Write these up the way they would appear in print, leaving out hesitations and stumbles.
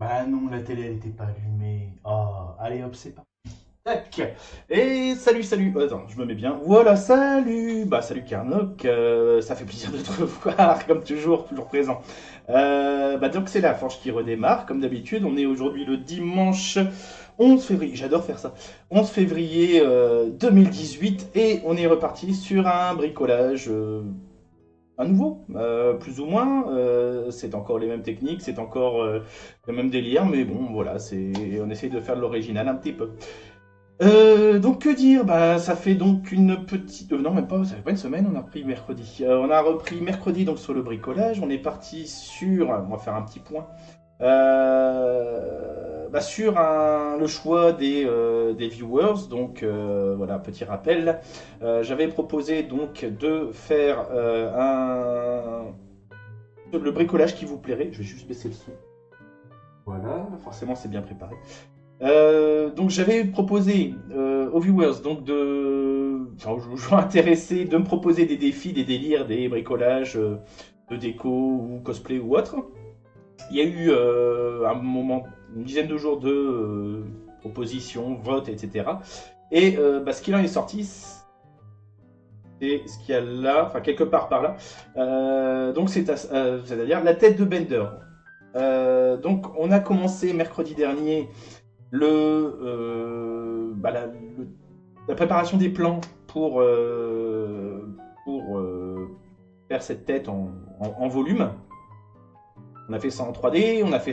Ah non, la télé, elle était pas allumée. Oh, allez hop, c'est parti. Tac. Et salut, salut. Attends, je me mets bien. Voilà, salut. Bah, salut Carnock. Ça fait plaisir de te revoir, comme toujours présent. Donc c'est la Forge qui redémarre, comme d'habitude. On est aujourd'hui le dimanche 11 février. J'adore faire ça. 11 février 2018. Et on est reparti sur un bricolage. À nouveau, plus ou moins. C'est encore les mêmes techniques, c'est encore le même délire, mais bon, voilà, on essaye de faire de l'original un petit peu. Donc que dire? Bah, ça fait donc une petite, non même pas, ça fait pas une semaine. On a repris mercredi. On a repris mercredi donc sur le bricolage. On est parti sur, on va faire un petit point. Sur le choix des viewers, donc voilà, petit rappel. J'avais proposé donc de faire le bricolage qui vous plairait. Je vais juste baisser le son. Voilà, forcément c'est bien préparé. Donc j'avais proposé aux viewers donc aux gens intéressés de me proposer des défis, des délires, des bricolages de déco ou cosplay ou autre. Il y a eu un moment, une dizaine de jours de propositions, votes, etc. Et ce qu'il en est sorti, c'est ce qu'il y a là, enfin quelque part par là. Donc c'est-à-dire la tête de Bender. Donc on a commencé mercredi dernier la préparation des plans pour faire cette tête en volume. On a fait ça en 3D, on a fait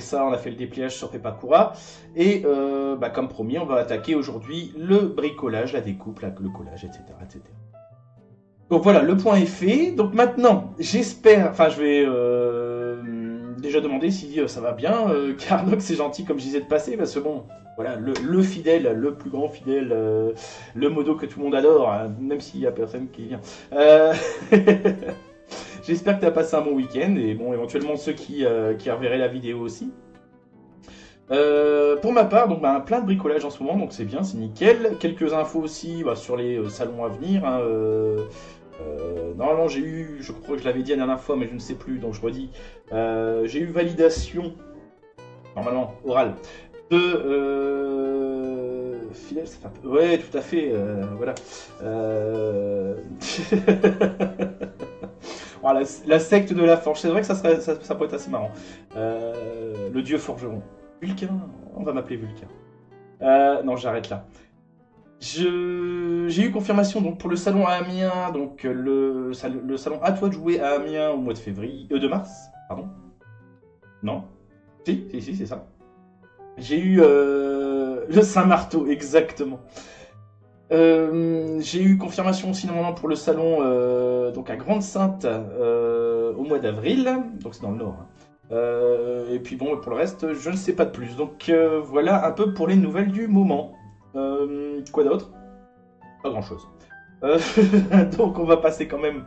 le dépliage sur Pepakura. Et comme promis, on va attaquer aujourd'hui le bricolage, la découpe, le collage, etc., etc. Donc voilà, le point est fait. Donc maintenant, j'espère, enfin je vais déjà demander si ça va bien. Carnock, c'est gentil comme je disais de passer, parce que bon, voilà, le fidèle, le plus grand fidèle, le modo que tout le monde adore, hein, même s'il y a personne qui vient. J'espère que tu as passé un bon week-end et bon, éventuellement ceux qui reverraient la vidéo aussi. Pour ma part, donc plein de bricolage en ce moment, donc c'est bien, c'est nickel. Quelques infos aussi sur les salons à venir. Hein, normalement, j'ai eu, je crois que je l'avais dit la dernière fois, mais je ne sais plus, donc je redis. J'ai eu validation, normalement, orale, de Fidèle, ça fait un peu... Ouais, tout à fait, voilà. Voilà, la secte de la forge, c'est vrai que ça pourrait être assez marrant. Le dieu forgeron. Vulcain, on va m'appeler Vulcain. Non, j'arrête là. J'ai eu confirmation donc pour le salon à Amiens, donc le salon à toi de jouer à Amiens au mois de février, de mars, pardon. Non, si, c'est ça. J'ai eu le Saint-Marteau, exactement. J'ai eu confirmation aussi normalement pour le salon donc à Grande-Sainte au mois d'avril, donc c'est dans le Nord. Hein. Et puis bon, pour le reste, je ne sais pas de plus. Donc voilà un peu pour les nouvelles du moment. Quoi d'autre? Pas grand-chose. Euh, donc on va passer quand même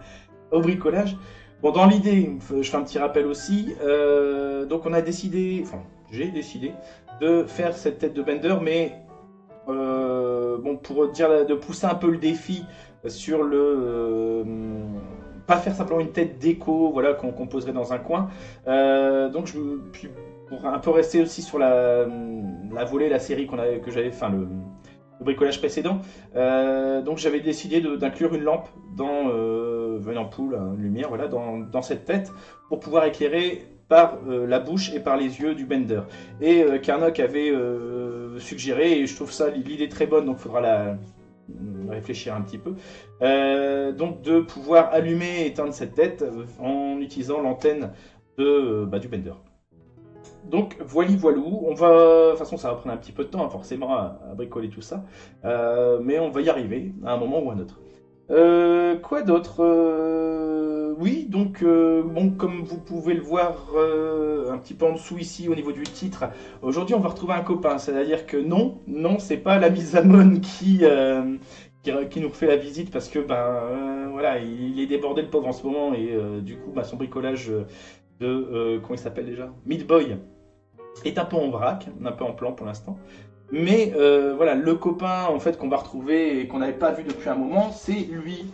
au bricolage. Bon, dans l'idée, je fais un petit rappel aussi. Donc on a décidé, enfin j'ai décidé de faire cette tête de Bender, mais pour dire de pousser un peu le défi sur pas faire simplement une tête déco, voilà, qu'on poserait dans un coin. Puis pour un peu rester aussi sur la volée, la série que j'avais, enfin le bricolage précédent. Donc j'avais décidé d'inclure une lampe une ampoule, une lumière, voilà, dans cette tête pour pouvoir éclairer par la bouche et par les yeux du Bender. Et Karnock avait suggéré, et je trouve ça l'idée très bonne, donc il faudra réfléchir un petit peu, donc de pouvoir allumer et éteindre cette tête en utilisant l'antenne du Bender. Donc voilou, de toute façon ça va prendre un petit peu de temps hein, forcément à bricoler tout ça, mais on va y arriver à un moment ou à un autre. Quoi d'autre? Oui, donc comme vous pouvez le voir un petit peu en dessous ici au niveau du titre, aujourd'hui on va retrouver un copain, c'est-à-dire que non, c'est pas la Misamon qui nous refait la visite parce que voilà, il est débordé le pauvre en ce moment et du coup son bricolage comment il s'appelle déjà? Meat Boy est un peu en vrac, un peu en plan pour l'instant. Mais voilà, le copain en fait qu'on va retrouver et qu'on n'avait pas vu depuis un moment, c'est lui.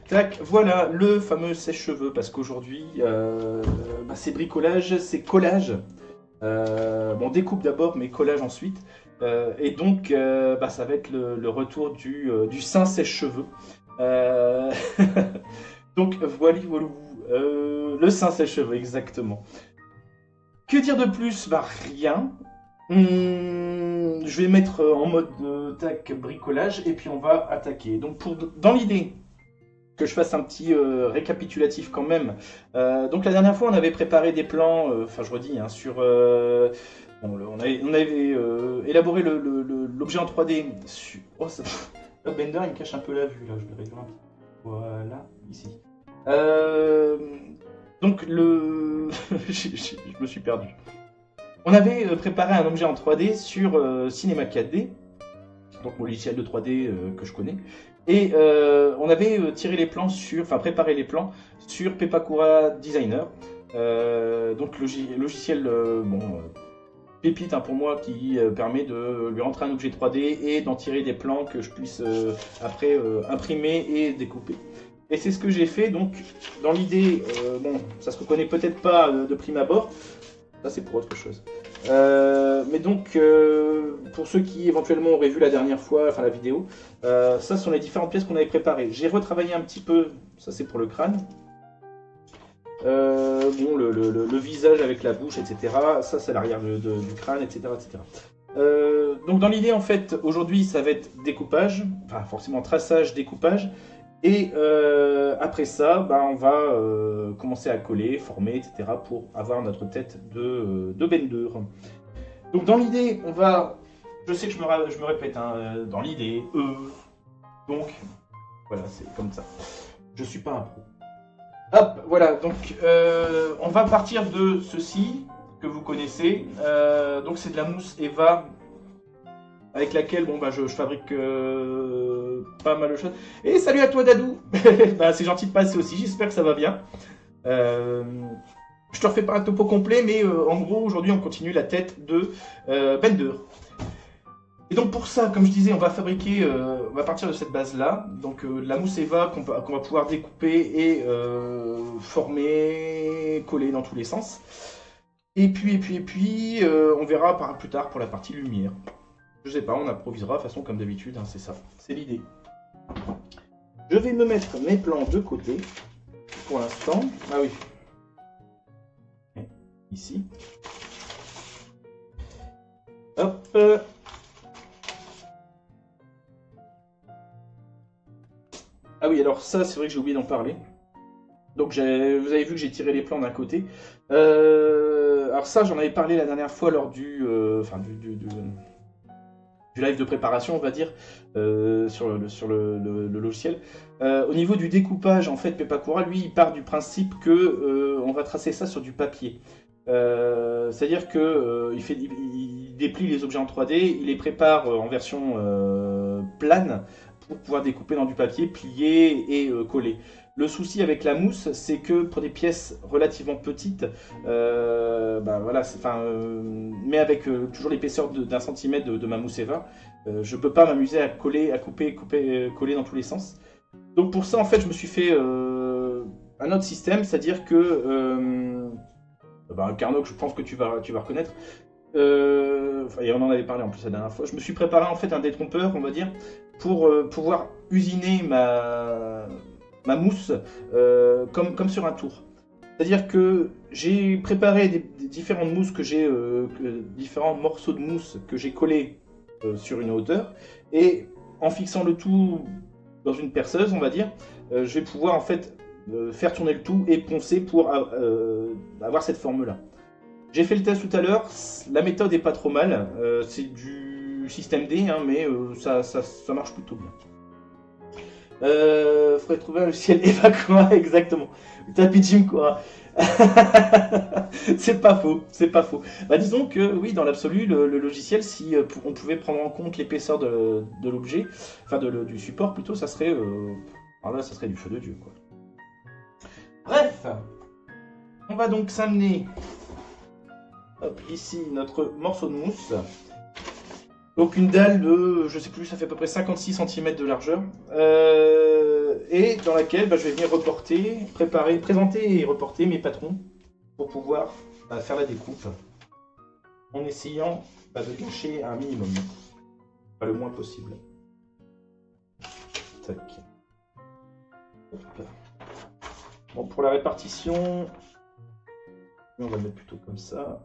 Tac, voilà le fameux sèche-cheveux parce qu'aujourd'hui, c'est bricolage, c'est collage Bon, découpe d'abord, mais collage ensuite. Et donc, ça va être le retour du sein sèche-cheveux. Euh, Donc, voilà, voilà. Le sein sèche-cheveux, exactement. Que dire de plus? Bah, rien. Je vais mettre en mode tac bricolage et puis on va attaquer. Donc, dans l'idée que je fasse un petit récapitulatif quand même. Donc, la dernière fois, on avait préparé des plans, enfin, je redis, hein, sur. Bon, on avait élaboré l'objet en 3D. Oh, ça... Le Bender, il me cache un peu la vue, là. Je vais réduire un peu. Voilà, ici. Euh, donc je me suis perdu. On avait préparé un objet en 3D sur Cinema 4D, donc mon logiciel de 3D que je connais, et on avait tiré les plans enfin préparé les plans sur Pepakura Designer, donc logiciel pépite hein, pour moi qui permet de lui rentrer un objet 3D et d'en tirer des plans que je puisse après imprimer et découper. Et c'est ce que j'ai fait, donc dans l'idée, bon, ça se reconnaît peut-être pas de prime abord, ça c'est pour autre chose. Mais donc, pour ceux qui éventuellement auraient vu la dernière fois, enfin la vidéo, ça sont les différentes pièces qu'on avait préparées. J'ai retravaillé un petit peu, ça c'est pour le crâne. Bon, le visage avec la bouche, etc. Ça c'est l'arrière du crâne, etc. etc. Donc dans l'idée, en fait, aujourd'hui, ça va être découpage, enfin forcément traçage, découpage. Et après ça, on va commencer à coller, former, etc. pour avoir notre tête de Bender. Donc dans l'idée, on va... Je sais que je me répète, hein, dans l'idée, donc voilà, c'est comme ça. Je suis pas un pro. Hop, voilà, donc on va partir de ceci, que vous connaissez. Donc c'est de la mousse Eva avec laquelle je fabrique pas mal de choses. Et salut à toi Dadou. C'est gentil de passer aussi, j'espère que ça va bien. Je te refais pas un topo complet, mais en gros aujourd'hui on continue la tête de Bender. Et donc pour ça, comme je disais, on va fabriquer, on va partir de cette base là, donc la mousse Eva qu'on va pouvoir découper et former, coller dans tous les sens. Et puis, on verra plus tard pour la partie lumière. Je sais pas, on improvisera de toute façon comme d'habitude, hein, c'est ça, c'est l'idée. Je vais me mettre mes plans de côté pour l'instant. Ah oui. Ici. Hop. Ah oui, alors ça, c'est vrai que j'ai oublié d'en parler. Donc vous avez vu que j'ai tiré les plans d'un côté. Alors ça, j'en avais parlé la dernière fois lors du live de préparation, on va dire, sur le logiciel. Au niveau du découpage, en fait, Pepakura, lui, il part du principe que on va tracer ça sur du papier. C'est-à-dire que il déplie les objets en 3D, il les prépare en version plane pour pouvoir découper dans du papier, plier et coller. Le souci avec la mousse, c'est que pour des pièces relativement petites, voilà, mais avec toujours l'épaisseur d'un centimètre de ma mousse Eva, je peux pas m'amuser à coller, à couper, coller dans tous les sens. Donc pour ça, en fait, je me suis fait un autre système, c'est-à-dire que Carnot, je pense que tu vas reconnaître. Et on en avait parlé en plus la dernière fois. Je me suis préparé en fait un détrompeur, on va dire, pour pouvoir usiner ma mousse comme sur un tour. C'est-à-dire que j'ai préparé des différentes mousses différents morceaux de mousse que j'ai collés sur une hauteur, et en fixant le tout dans une perceuse, on va dire, je vais pouvoir en fait faire tourner le tout et poncer pour avoir cette forme-là. J'ai fait le test tout à l'heure, la méthode est pas trop mal, c'est du système D, hein, mais ça marche plutôt bien. Faudrait trouver un logiciel Eva quoi, exactement. Tapis Jim quoi. C'est pas faux, c'est pas faux. Disons que oui, dans l'absolu, le logiciel, si on pouvait prendre en compte l'épaisseur de l'objet, enfin du support plutôt, ça serait, alors là, ça serait du feu de Dieu quoi. Bref, on va donc s'amener ici notre morceau de mousse. Donc une dalle de, je sais plus, ça fait à peu près 56 cm de largeur. Et dans laquelle je vais venir présenter et reporter mes patrons pour pouvoir faire la découpe. en essayant de gâcher un minimum, pas le moins possible. Tac. Hop. Bon, pour la répartition, on va le mettre plutôt comme ça.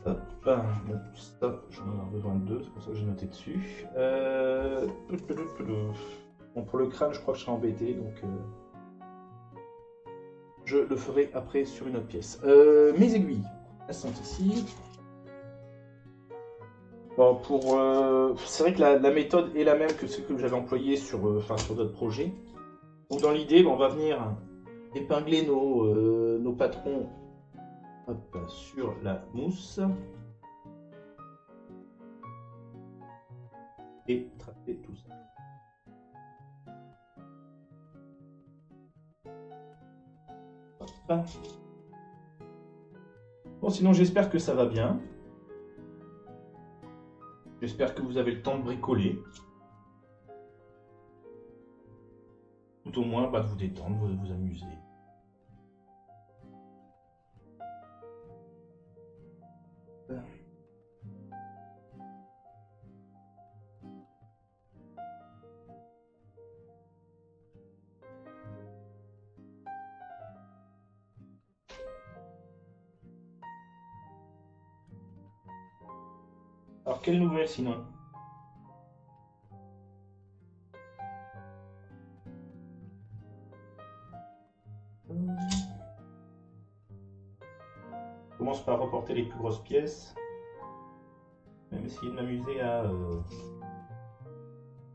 Hop. Bon, ça, j'en ai besoin de deux, c'est pour ça que j'ai noté dessus. Bon, pour le crâne, je crois que je serai embêté, donc je le ferai après sur une autre pièce. Mes aiguilles, elles sont ici. Bon, c'est vrai que la méthode est la même que ce que j'avais employé sur, sur d'autres projets. Donc dans l'idée, on va venir épingler nos patrons sur la mousse et tracer tout ça. Hop. Bon, sinon j'espère que ça va bien. J'espère que vous avez le temps de bricoler. Tout au moins de vous détendre, de vous amuser. Alors, quelle nouvelle sinon? Je commence par reporter les plus grosses pièces. Même essayer de m'amuser à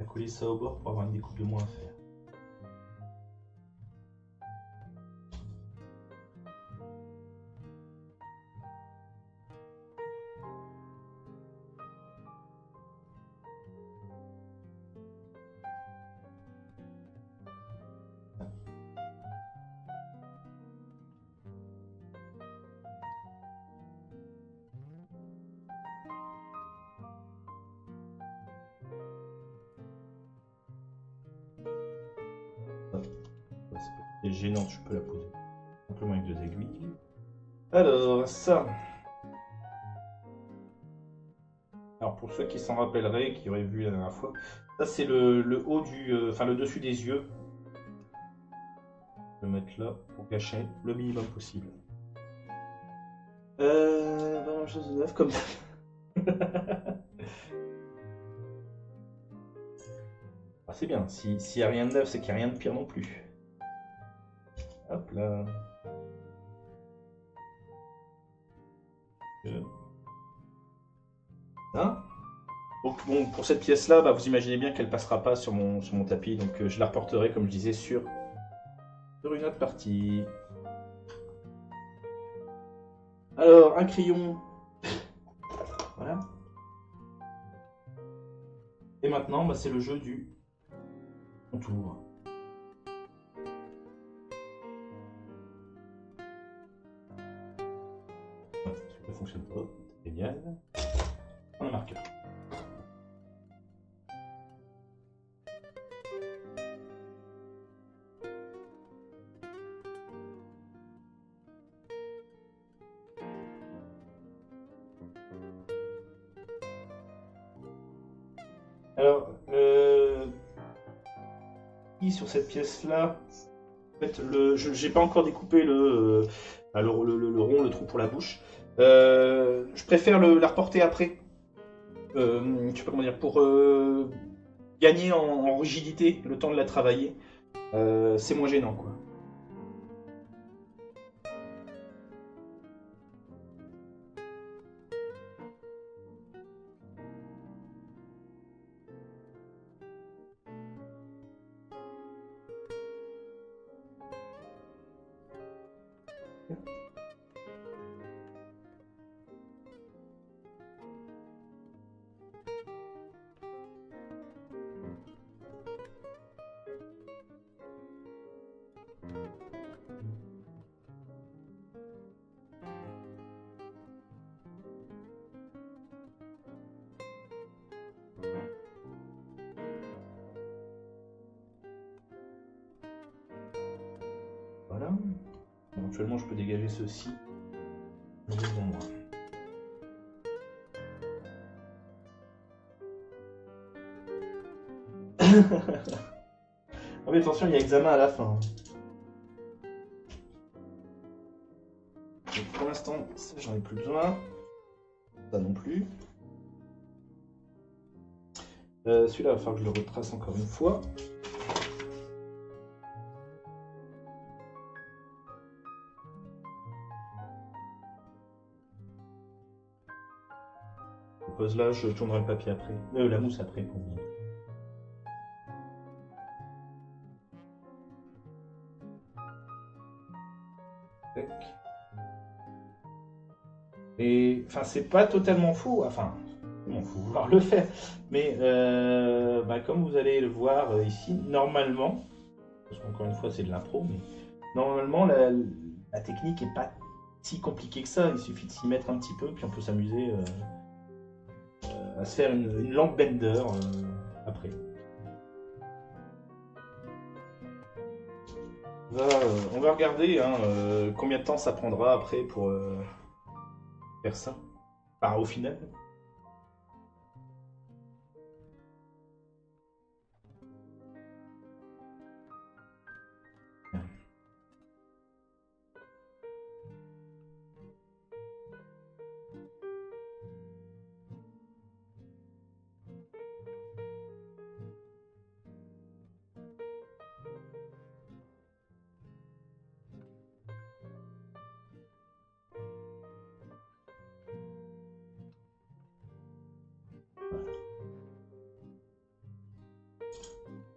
coller ça au bord pour avoir une découpe de moins à faire. C'est gênant, je peux la poser simplement avec deux aiguilles. Alors, ça. Alors, pour ceux qui s'en rappelleraient, qui auraient vu la dernière fois, ça c'est le haut le dessus des yeux. Je vais le mettre là pour cacher le minimum possible. Vraiment chose de neuf comme ça. Ah, c'est bien, s'il n'y a rien de neuf, c'est qu'il n'y a rien de pire non plus. Hop là. Hein? Donc bon, pour cette pièce-là, vous imaginez bien qu'elle passera pas sur mon tapis, donc je la reporterai, comme je disais, sur une autre partie. Alors, un crayon. Voilà. Et maintenant, c'est le jeu du contour. Ça ne fonctionne pas. Génial. Un marqueur. Alors, sur cette pièce-là, en fait, j'ai pas encore découpé le rond, le trou pour la bouche. Je préfère la reporter après. Je sais pas comment dire, pour gagner en rigidité, le temps de la travailler. C'est moins gênant, quoi. éventuellement je peux dégager ceci. Devant moi. Ah mais attention, il y a examen à la fin. Donc pour l'instant, ça j'en ai plus besoin. Ça non plus. Celui-là, il va falloir que je le retrace encore une fois. Je pose là, je tournerai le papier après. La mousse après pour moi. Et enfin, c'est pas totalement faux. Enfin, il faut vouloir le faire. Mais comme vous allez le voir ici, normalement, parce qu'encore une fois c'est de l'impro, mais normalement la technique est pas si compliquée que ça. Il suffit de s'y mettre un petit peu, puis on peut s'amuser à se faire une lampe bender après. On va regarder combien de temps ça prendra après pour faire ça. Enfin, au final.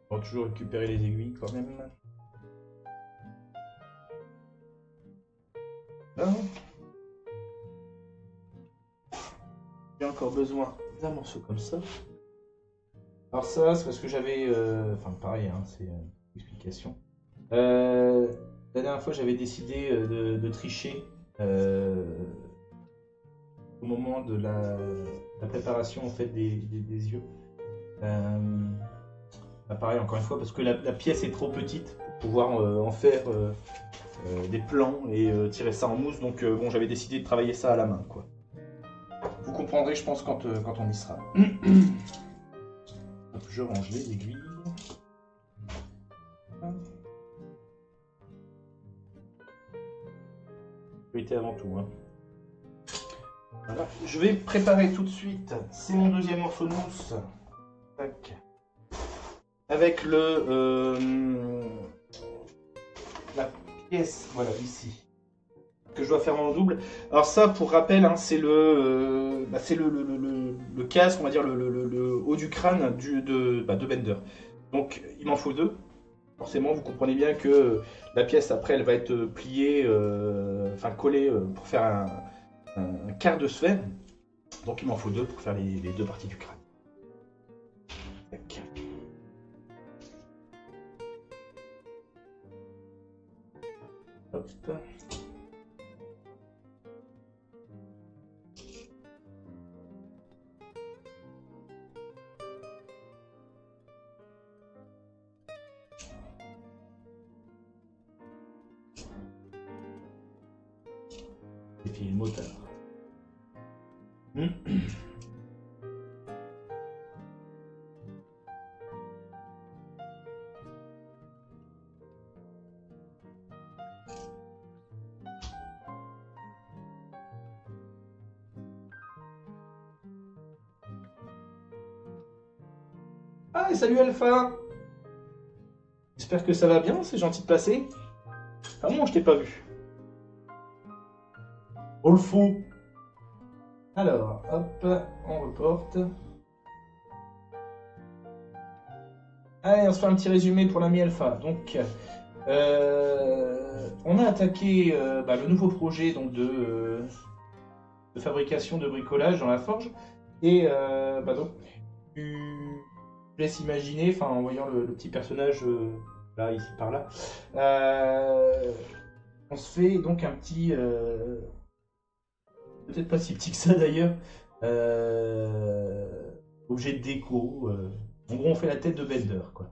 On va toujours récupérer les aiguilles quand même. Là. J'ai encore besoin d'un morceau comme ça. Alors ça, c'est parce que j'avais... Enfin pareil, hein, c'est une explication. La dernière fois, j'avais décidé de tricher au moment de la préparation en fait, des yeux. Pareil, encore une fois, parce que la pièce est trop petite pour pouvoir en faire des plans et tirer ça en mousse. Donc bon, j'avais décidé de travailler ça à la main, quoi. Vous comprendrez, je pense, quand on y sera. Je range les aiguilles. Priorité avant tout. Hein. Voilà. Je vais préparer tout de suite. C'est mon deuxième morceau de mousse. Tac. Avec la pièce, voilà, ici. Que je dois faire en double. Alors ça, pour rappel, hein, c'est le casque, on va dire le haut du crâne de Bender. Donc il m'en faut deux. Forcément, vous comprenez bien que la pièce après, elle va être pliée, enfin collée pour faire un quart de sphère. Donc il m'en faut deux pour faire les deux parties du crâne. Tac. Hop. Et puis le moteur. Ah, et salut Alpha! J'espère que ça va bien, c'est gentil de passer. Ah moi je t'ai pas vu. Oh le fou! Alors, hop, on reporte. Allez, on se fait un petit résumé pour l'ami Alpha. Donc, on a attaqué le nouveau projet donc, de fabrication de bricolage dans la forge. Et donc, tu laisses imaginer, enfin en voyant le petit personnage là, ici, par là, on se fait donc un petit... peut-être pas si petit que ça d'ailleurs, objet de déco. En gros, on fait la tête de Bender, quoi.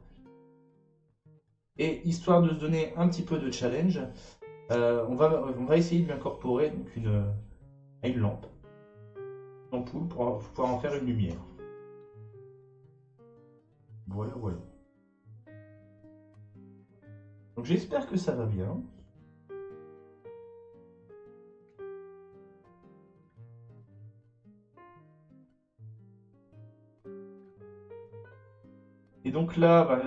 Et histoire de se donner un petit peu de challenge, On va essayer de l'incorporer donc à une lampe, une ampoule pour pouvoir en faire une lumière. Voilà, voilà. Donc j'espère que ça va bien. Et donc là,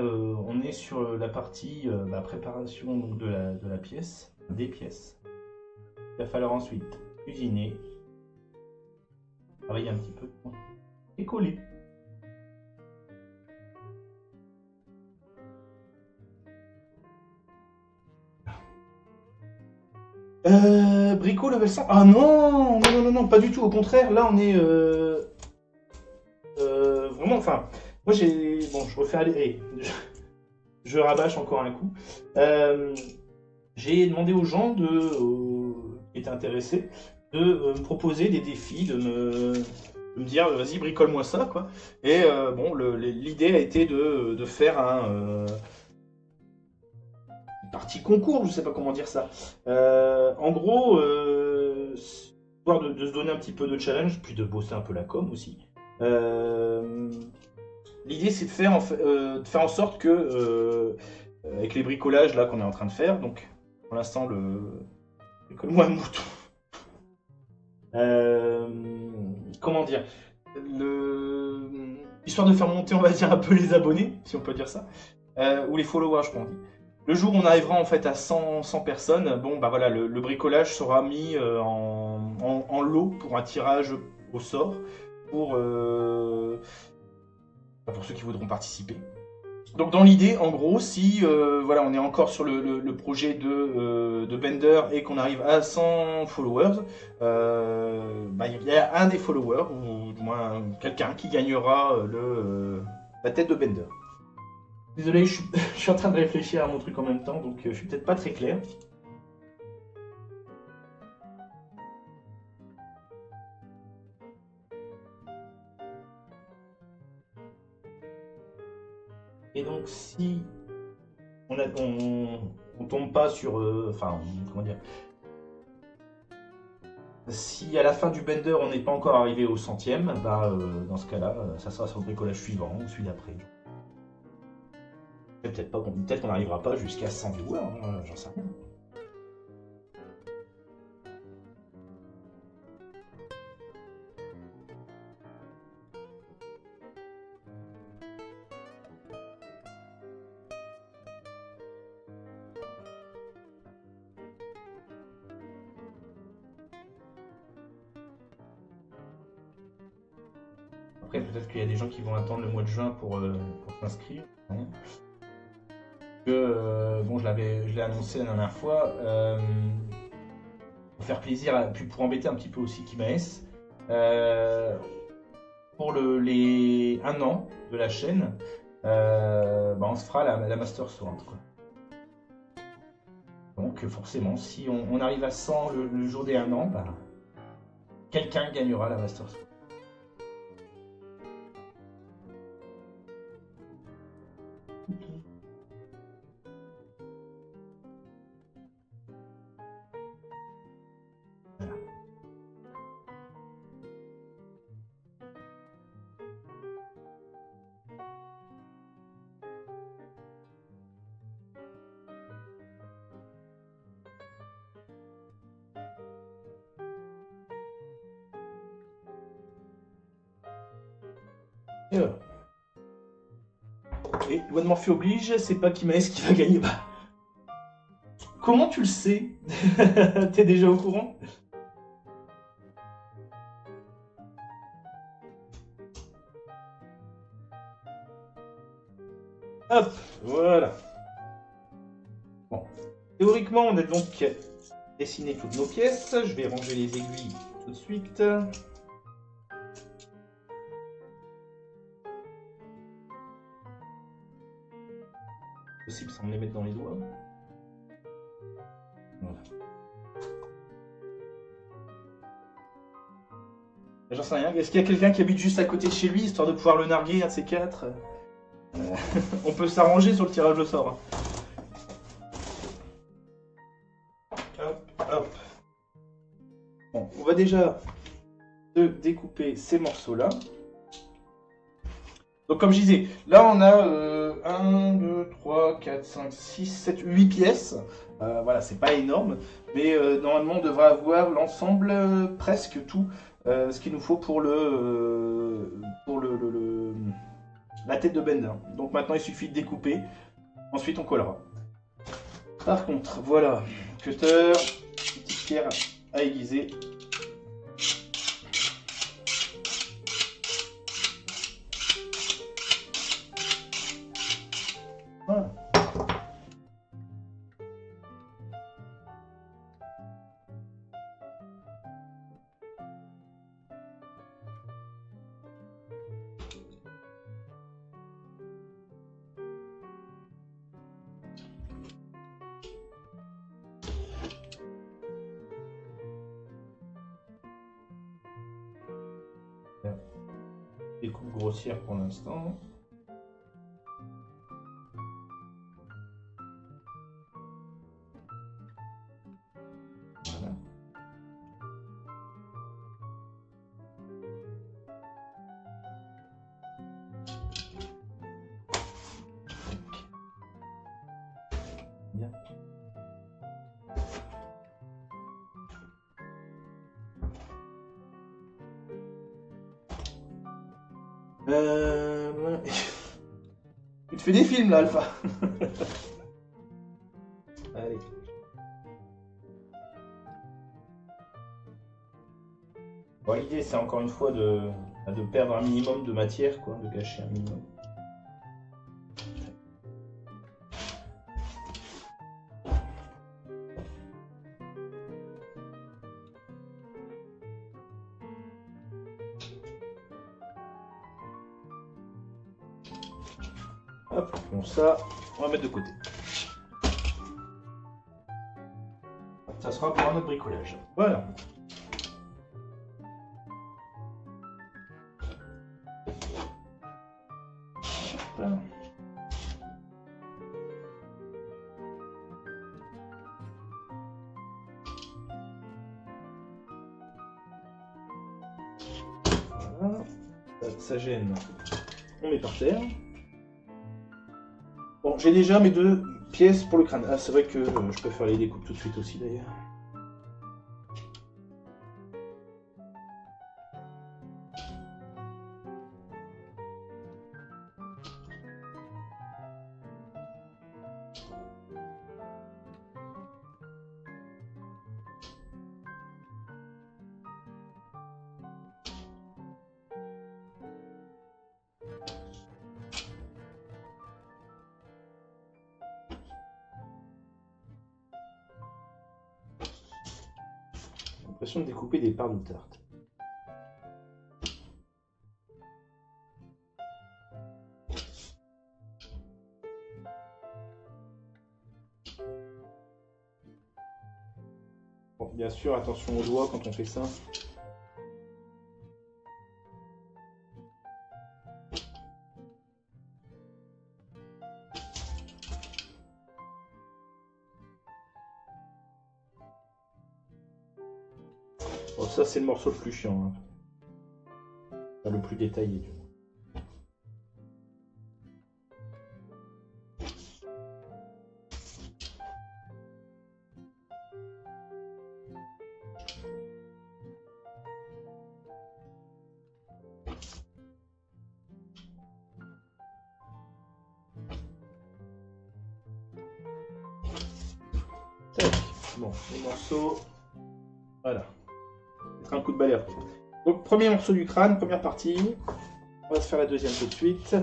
on est sur la partie préparation donc, de la pièce, des pièces. Il va falloir ensuite cuisiner, travailler un petit peu et coller. Brico level 5. Ah non, non, non, non, non, pas du tout. Au contraire, là on est vraiment. Enfin, moi j'ai. Bon, je refais aller. Je rabâche encore un coup. J'ai demandé aux gens qui étaient intéressés de me proposer des défis, de me dire vas-y bricole-moi ça quoi. Et bon, l'idée a été de faire une partie concours, je sais pas comment dire ça. En gros, histoire de se donner un petit peu de challenge, puis de bosser un peu la com aussi. L'idée c'est de faire en sorte que avec les bricolages là qu'on est en train de faire, donc pour l'instant bricole-moi un mouton. Euh, Comment dire, histoire de faire monter on va dire un peu les abonnés, si on peut dire ça, ou les followers je crois on dit. Le jour où on arrivera en fait à 100 personnes, bon bah voilà, le bricolage sera mis en lot pour un tirage au sort pour ceux qui voudront participer. Donc dans l'idée, en gros, si voilà, on est encore sur le projet de Bender et qu'on arrive à 100 followers, il y a un des followers, ou du moins quelqu'un qui gagnera la tête de Bender. Désolé, je suis en train de réfléchir à mon truc en même temps, donc je suis peut-être pas très clair. Et donc si on tombe pas sur... Enfin, comment dire, si à la fin du bender on n'est pas encore arrivé au centième, dans ce cas-là, ça sera sur le bricolage suivant ou celui d'après. Peut-être qu'on n'arrivera pas jusqu'à 100 viewers, hein, j'en sais rien. Après, peut-être qu'il y a des gens qui vont attendre le mois de juin pour s'inscrire. Bon, je l'ai annoncé la dernière fois. Pour faire plaisir, puis pour embêter un petit peu aussi Kimaes. Pour les 1 an de la chaîne, on se fera la Master Sword. Quoi. Donc forcément, si on arrive à 100 le jour des 1 an, quelqu'un gagnera la Master Sword. Et voilà. Et loi de Morphy oblige, c'est pas Kimaes qui va gagner. Comment tu le sais? T'es déjà au courant? Hop, voilà. Bon. Théoriquement, on a donc dessiné toutes nos pièces. Je vais ranger les aiguilles tout de suite. Possible sans me les mettre dans les doigts. Voilà. J'en sais rien. Est-ce qu'il y a quelqu'un qui habite juste à côté de chez lui, histoire de pouvoir le narguer, un de ces quatre? On peut s'arranger sur le tirage au sort. Bon, on va déjà découper ces morceaux-là. Donc comme je disais, là on a 1, 2, 3, 4, 5, 6, 7, 8 pièces. Voilà, c'est pas énorme, mais normalement on devrait avoir l'ensemble, presque tout, ce qu'il nous faut pour la tête de Bender. Donc maintenant il suffit de découper, ensuite on collera. Par contre, voilà, cutter, petite pierre à aiguiser. Voilà. Découpe grossière pour l'instant. Voilà. Bien. Tu te fais des films là, Alpha. Allez. Bon, l'idée c'est encore une fois de perdre un minimum de matière, quoi, de gâcher un minimum. Hop, bon ça, on va mettre de côté. Ça sera pour un autre bricolage. Voilà. Voilà. Ça gêne. On met par terre. Bon, j'ai déjà mes 2 pièces pour le crâne. Ah, c'est vrai que je peux faire les découpes tout de suite aussi d'ailleurs. J'ai l'impression de découper des parts de tarte. Bon, bien sûr, attention aux doigts quand on fait ça. Bon, ça c'est le morceau le plus chiant. Hein. Enfin, le plus détaillé du moins. Tac. Bon, les morceaux. Voilà. Mettre un coup de balai après. Donc, premier morceau du crâne, première partie. On va se faire la deuxième tout de suite.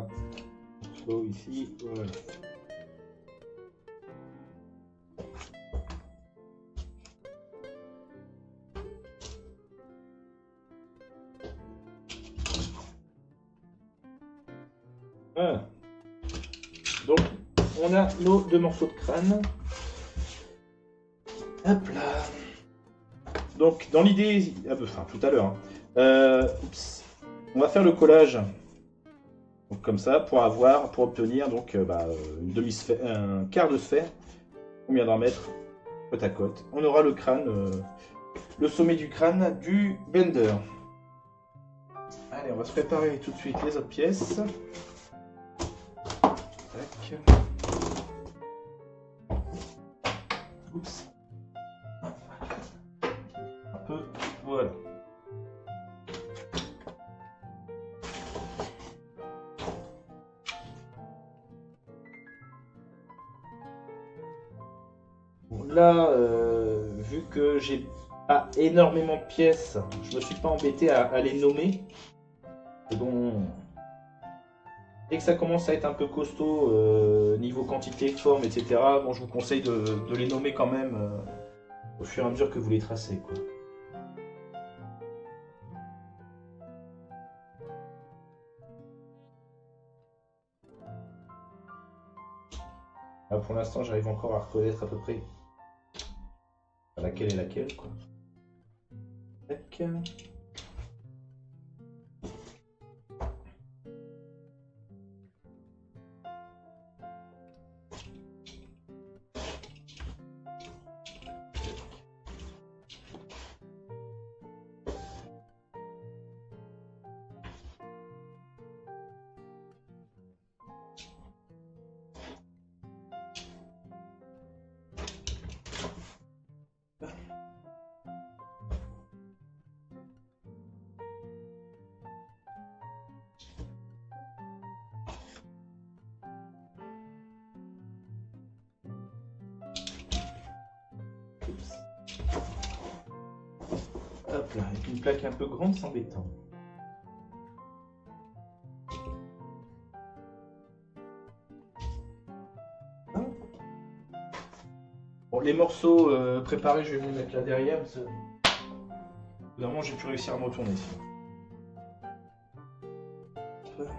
Hop. So, ici, voilà. Voilà. Donc, on a nos 2 morceaux de crâne. Hop là. Donc, dans l'idée, enfin tout à l'heure, hein, on va faire le collage, donc comme ça, pour obtenir donc une demi-sphère, un quart de sphère. On viendra mettre côte à côte. On aura le crâne, le sommet du crâne du Bender. Allez, on va se préparer tout de suite les autres pièces. Tac. Oups. Un peu, voilà. Bon, là, vu que j'ai pas énormément de pièces, je me suis pas embêté à les nommer. Donc, dès que ça commence à être un peu costaud, niveau quantité, forme, etc., bon, je vous conseille de les nommer quand même au fur et à mesure que vous les tracez, quoi. Là, pour l'instant, j'arrive encore à reconnaître à peu près laquelle est laquelle, quoi. Tac. Hop là, avec une plaque un peu grande, c'est embêtant. Bon, les morceaux préparés, je vais les mettre là derrière. Parce que évidemment, j'ai pu réussir à me retourner sinon. Voilà.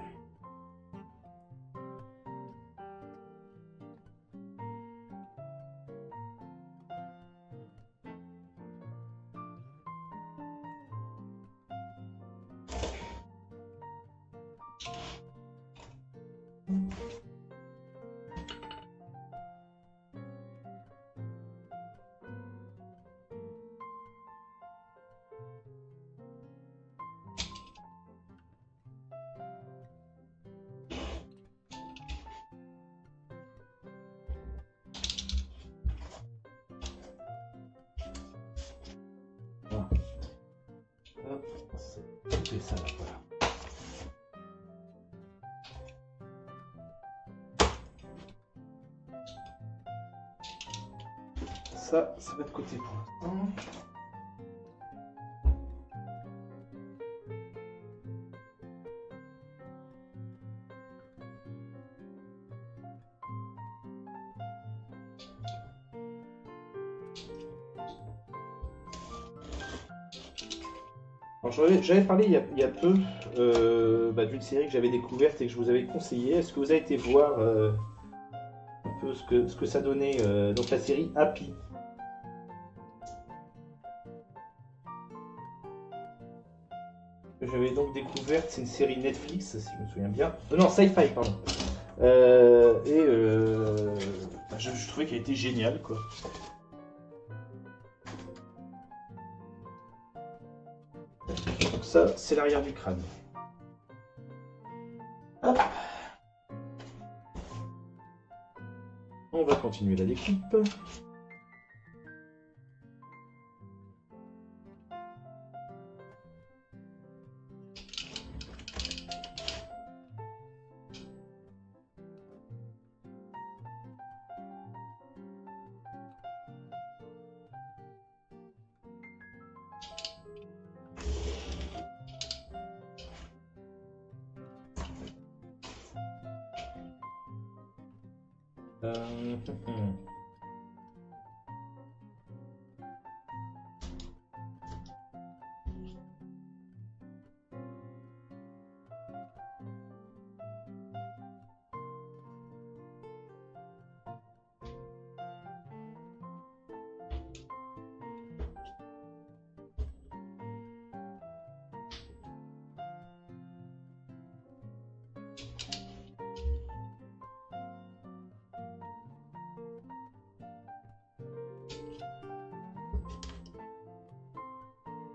Hop, c'est ça là, voilà. Ça va de côté pour l'instant. J'avais parlé il y a peu d'une série que j'avais découverte et que je vous avais conseillé. Est-ce que vous avez été voir un peu ce que ça donnait donc la série Happy? Que j'avais donc découverte, c'est une série Netflix, si je me souviens bien. Non, Sci-Fi, pardon. Je trouvais qu'elle était géniale, quoi. Donc ça, c'est l'arrière du crâne. Hop. On va continuer la découpe. Euh,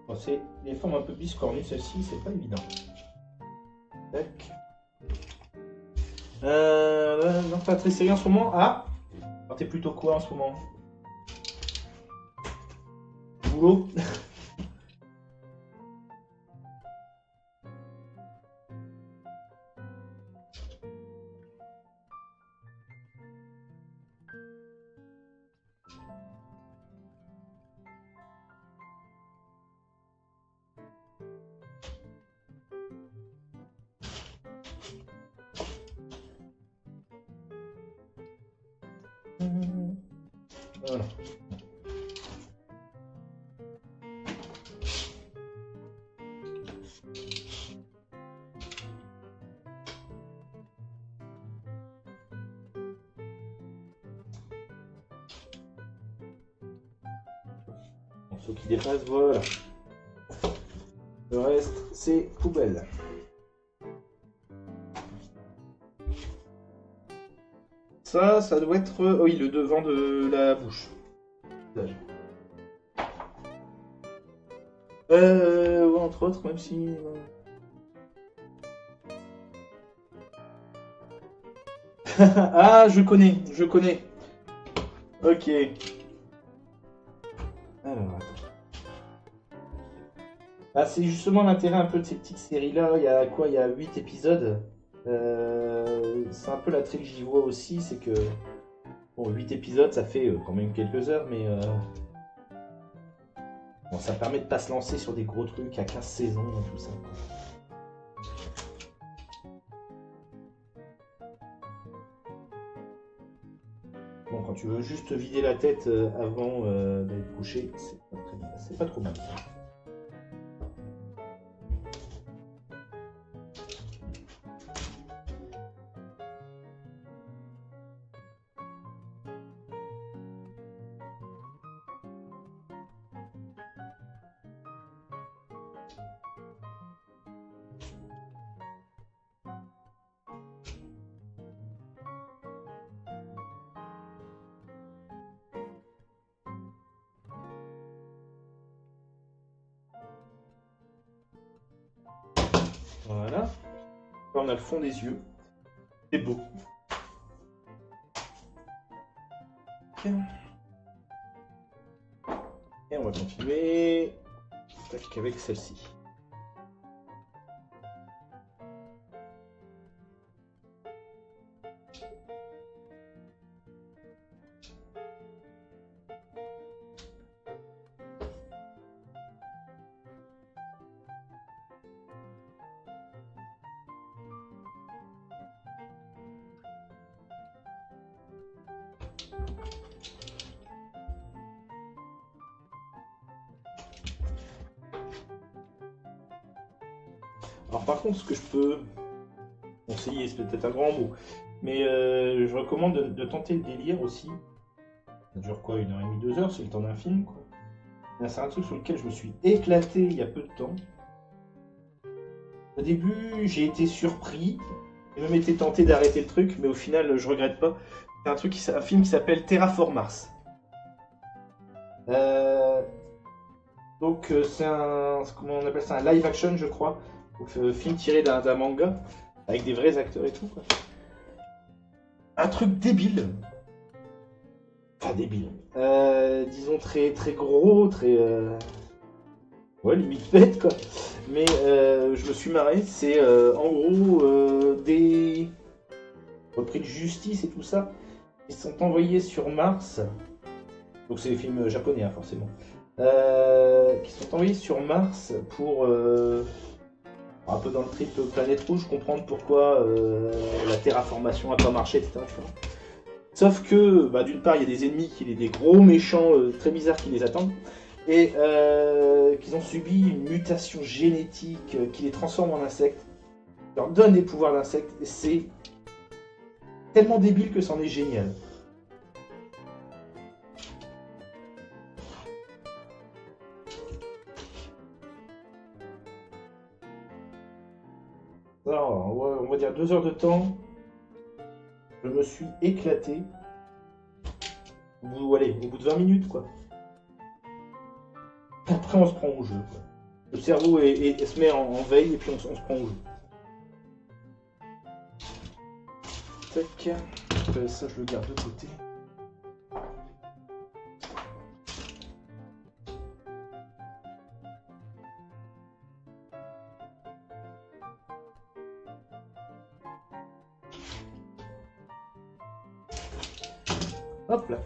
Bon, c'est les formes un peu biscornues, celle-ci, c'est pas évident. Tac. Non, pas très sérieux en ce moment. Ah, alors, t'es plutôt quoi en ce moment? Boulot? Voilà. Ceux qui dépassent, voilà. Le reste, c'est poubelle. Ça doit être, oui, le devant de la bouche. Ouais, entre autres, même si... Ah, je connais. Ok. Alors, attends. Ah, c'est justement l'intérêt un peu de ces petites séries-là. Il y a quoi? Il y a 8 épisodes. C'est un peu la trick que j'y vois aussi, c'est que... Bon, 8 épisodes, ça fait quand même quelques heures, mais... Bon, ça permet de pas se lancer sur des gros trucs à 15 saisons et tout ça. Bon, quand tu veux juste vider la tête avant d'aller te coucher, c'est pas trop mal. Voilà. Là, on a le fond des yeux. C'est beau. Ok. Et on va continuer avec celle-ci. Alors par contre, ce que je peux conseiller, c'est peut-être un grand mot, mais je recommande de tenter le délire aussi. Ça dure quoi, 1h30, 2 heures, c'est le temps d'un film, quoi. C'est un truc sur lequel je me suis éclaté il y a peu de temps. Au début, j'ai été surpris, j'ai même été tenté d'arrêter le truc, mais au final, je regrette pas. C'est un film qui s'appelle Terraform Mars. Donc c'est un, comment on appelle ça, un live action, je crois. Donc, film tiré d'un manga, avec des vrais acteurs et tout, quoi. Un truc débile. Enfin débile. Disons très, très gros, très... Ouais, limite bête, quoi. Mais je me suis marré. C'est en gros des repris de justice et tout ça. Ils sont envoyés sur Mars. Donc c'est des films japonais, hein, forcément. Qui sont envoyés sur Mars pour... un peu dans le trip Planète Rouge, comprendre pourquoi la terraformation n'a pas marché, etc. Sauf que, bah, d'une part, il y a des ennemis, des gros méchants très bizarres qui les attendent, et qu'ils ont subi une mutation génétique qui les transforme en insectes, qui leur donne des pouvoirs d'insectes, et c'est tellement débile que c'en est génial. Alors, on va dire 2 heures de temps. Je me suis éclaté. Allez, au bout de 20 minutes, quoi. Après, on se prend au jeu, quoi. Le cerveau se met en veille et puis on se prend au jeu. Tac. Ça, je le garde de côté. Hop là.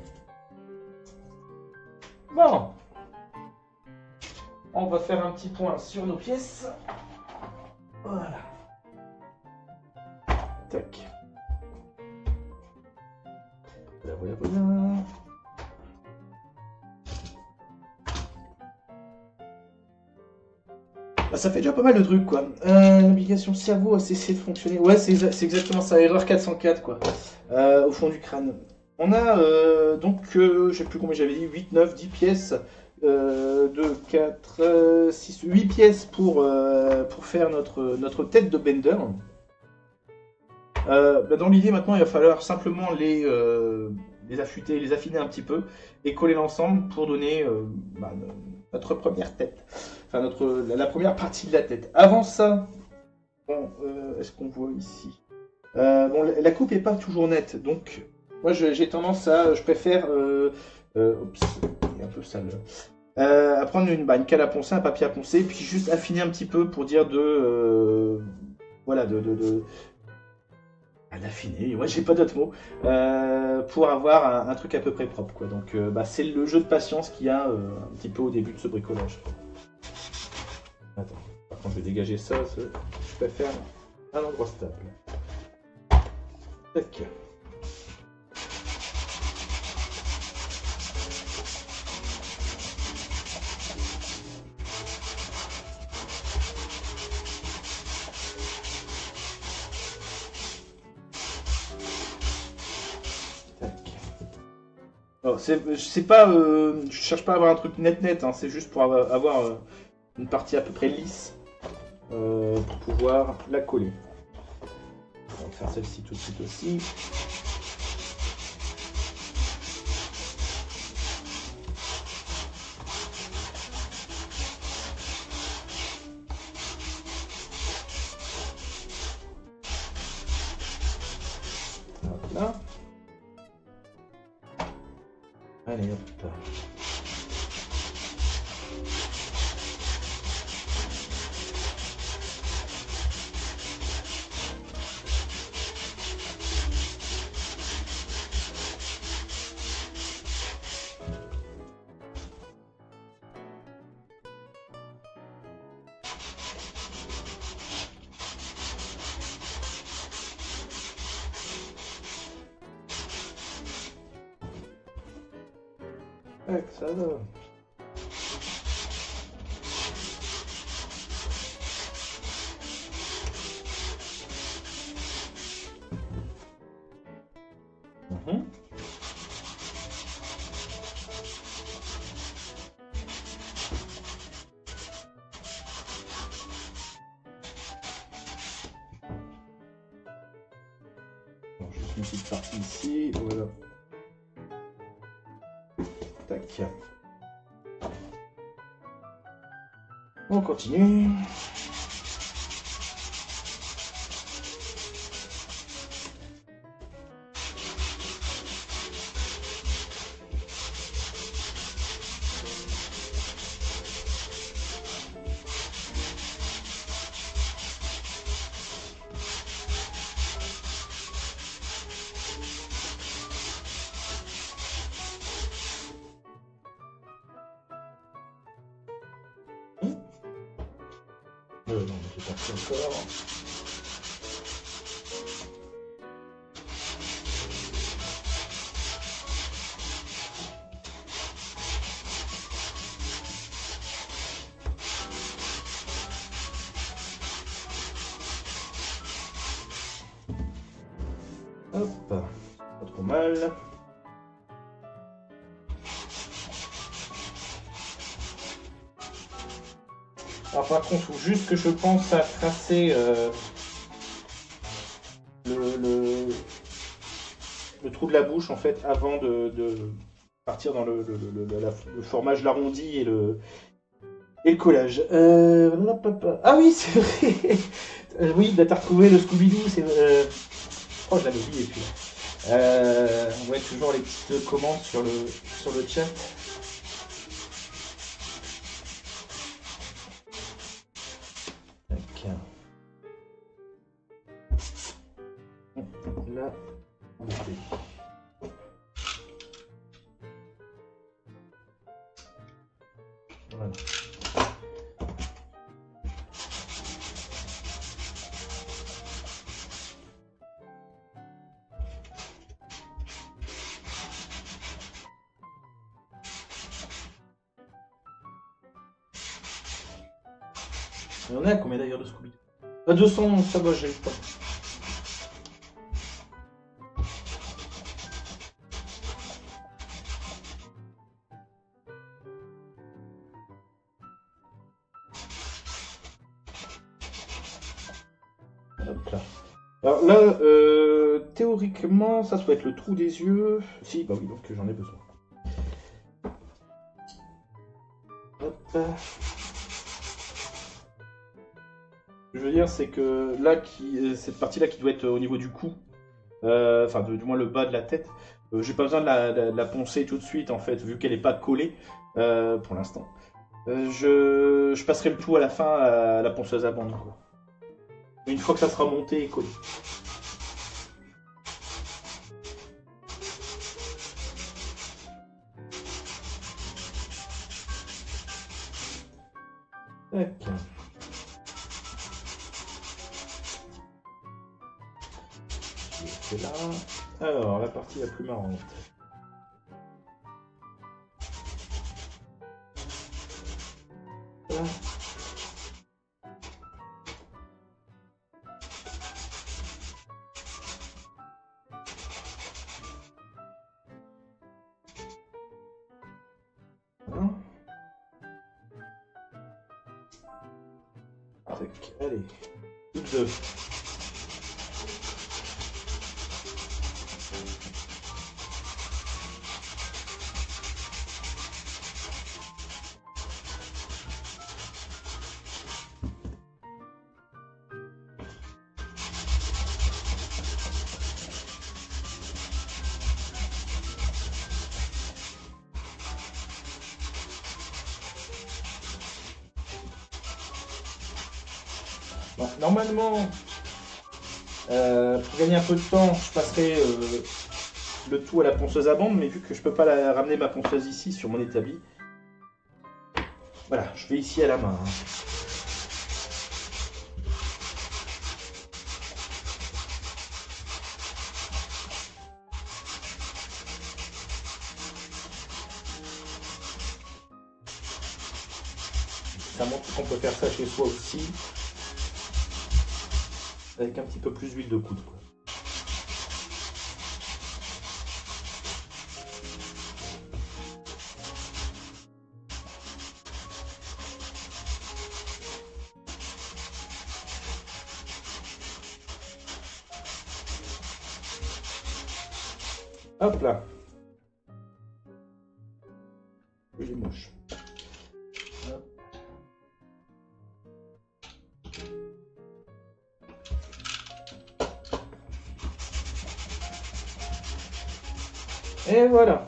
Bon. On va faire un petit point sur nos pièces. Voilà. Tac. Voilà, voilà. Bah, ça fait déjà pas mal de trucs, quoi. L'application cerveau a cessé de fonctionner. Ouais, c'est exactement ça, erreur 404, quoi. Au fond du crâne. On a donc, je sais plus combien j'avais dit, 8, 9, 10 pièces. 2, 4, 6, 8 pièces pour faire notre tête de Bender. Bah, dans l'idée, maintenant, il va falloir simplement les affûter, les affiner un petit peu et coller l'ensemble pour donner bah, notre première tête. Enfin, la première partie de la tête. Avant ça, bon, est-ce qu'on voit ici bon, la coupe n'est pas toujours nette, donc moi j'ai tendance je préfère, oups, il est un peu sale. À prendre une canne à poncer, un papier à poncer, puis juste affiner un petit peu pour dire voilà, d'affiner, moi j'ai pas d'autres mots, pour avoir un truc à peu près propre, quoi. Donc bah, c'est le jeu de patience qu'il y a un petit peu au début de ce bricolage. Attends, par contre je vais dégager ça, je préfère un endroit stable. Tac. C'est pas, je cherche pas à avoir un truc net, hein, c'est juste pour avoir une partie à peu près lisse pour pouvoir la coller. On va faire celle-ci tout de suite aussi. Hop là. Allez, hop. Ça va. Bon, juste une petite partie ici, voilà. Tac. On continue. Non, j'ai pas fait encore. Hop, pas trop mal. Alors par contre, il faut juste que je pense à tracer le, le trou de la bouche en fait avant de partir dans le formage, l'arrondi et le collage. Ah oui, c'est vrai. Oui, bah, t'as retrouvé le Scooby-Doo. Je crois que je l'avais oublié puis. On voit toujours les petites commandes sur le chat. Tac. Là, on fait. Voilà. Il y en a combien d'ailleurs de Scooby? 200, ça va, j'ai le temps. Hop là. Alors là, théoriquement, ça doit être le trou des yeux. Si, bah oui, donc j'en ai besoin. Hop. Ce que je veux dire, c'est que là, cette partie-là qui doit être au niveau du cou, enfin du moins le bas de la tête, j'ai pas besoin de la poncer tout de suite en fait, vu qu'elle n'est pas collée pour l'instant. Je passerai le tout à la fin à la ponceuse à bande. Quoi. Une fois que ça sera monté et collé. Tac. C'est là. Alors, la partie la plus marrante. Là. Voilà. Tac. Allez. Toutes deux. Bon, normalement, pour gagner un peu de temps, je passerai le tout à la ponceuse à bande, mais vu que je peux pas ramener ma ponceuse ici sur mon établi, voilà, je vais ici à la main. Hein. Ça montre qu'on peut faire ça chez soi aussi, avec un petit peu plus d'huile de coude. Quoi. Hop là. Il est moche. Hop. Et voilà.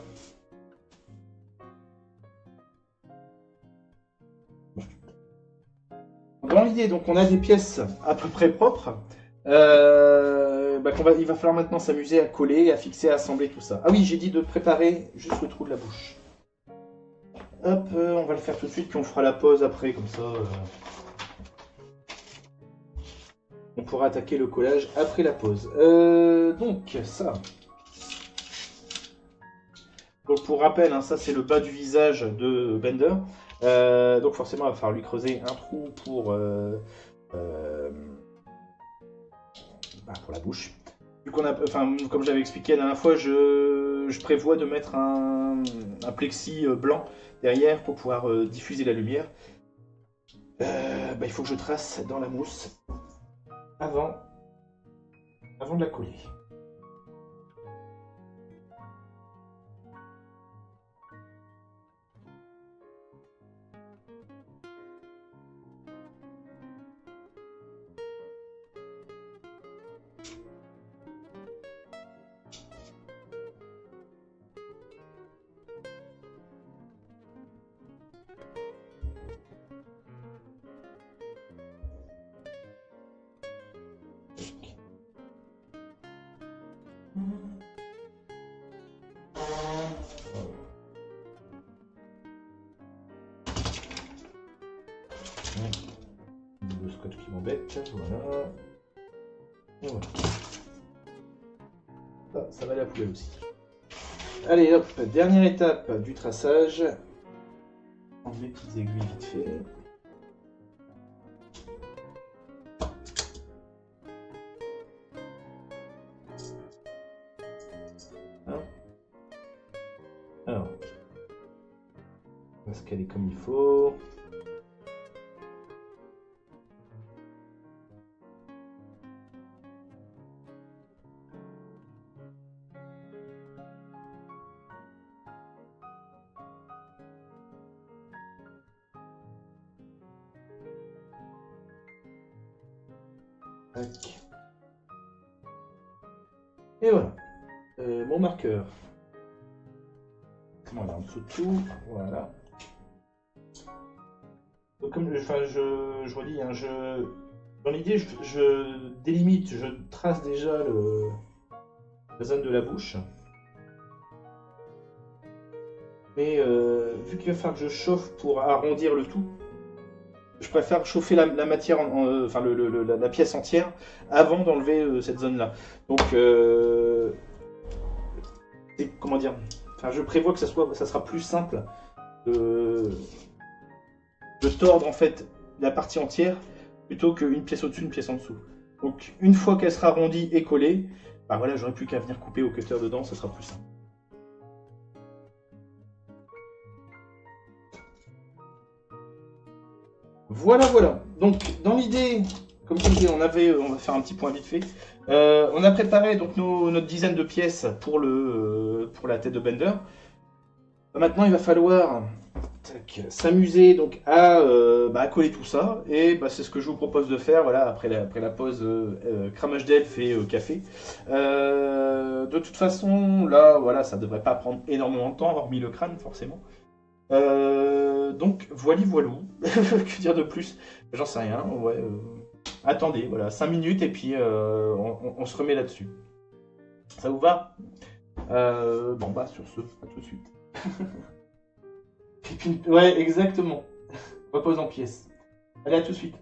Dans l'idée, donc on a des pièces à peu près propres. Il va falloir maintenant s'amuser à coller, à fixer, à assembler tout ça. Ah oui, j'ai dit de préparer juste le trou de la bouche. Hop, on va le faire tout de suite, puis on fera la pause après, comme ça. On pourra attaquer le collage après la pause. Donc, ça. Donc, pour rappel, hein, ça c'est le bas du visage de Bender. Donc forcément, il va falloir lui creuser un trou pour la bouche. vu qu'on a, enfin, comme j'avais expliqué la dernière fois, je prévois de mettre un plexi blanc derrière pour pouvoir diffuser la lumière. Bah, il faut que je trace dans la mousse avant, avant de la coller. Le scotch qui m'embête, voilà. Et voilà. Ah, ça va aller à la poubelle aussi. Allez hop, dernière étape du traçage. Enlever les petites aiguilles vite fait. Hein, alors, on va se caler comme il faut. Tac. Et voilà, mon marqueur. Voilà, en dessous de tout, voilà. Donc, comme je relis, hein, dans l'idée, je délimite, je trace déjà la zone de la bouche. Mais vu qu'il va falloir que je chauffe pour arrondir le tout, je préfère chauffer la matière, enfin la pièce entière, avant d'enlever cette zone-là. Donc, comment dire, enfin, je prévois que ça sera plus simple de, de tordre en fait la partie entière plutôt qu'une pièce au-dessus, une pièce en dessous. Donc, une fois qu'elle sera arrondie et collée, bah voilà, j'aurai plus qu'à venir couper au cutter dedans, ça sera plus simple. Voilà, voilà. Donc, dans l'idée, comme je disais, on va faire un petit point vite fait. On a préparé donc notre dizaine de pièces pour la tête de Bender. Maintenant, il va falloir s'amuser donc à coller tout ça. Et bah, c'est ce que je vous propose de faire voilà, après la pause cramage d'elfe et café. De toute façon, là, voilà, ça devrait pas prendre énormément de temps, hormis le crâne, forcément. Donc, voilou. Que dire de plus? J'en sais rien. Ouais, attendez, voilà, 5 minutes et puis on se remet là-dessus. Ça vous va? Bon, bah, sur ce, à tout de suite. Et puis, ouais, exactement. Repose en pièces. Allez, à tout de suite.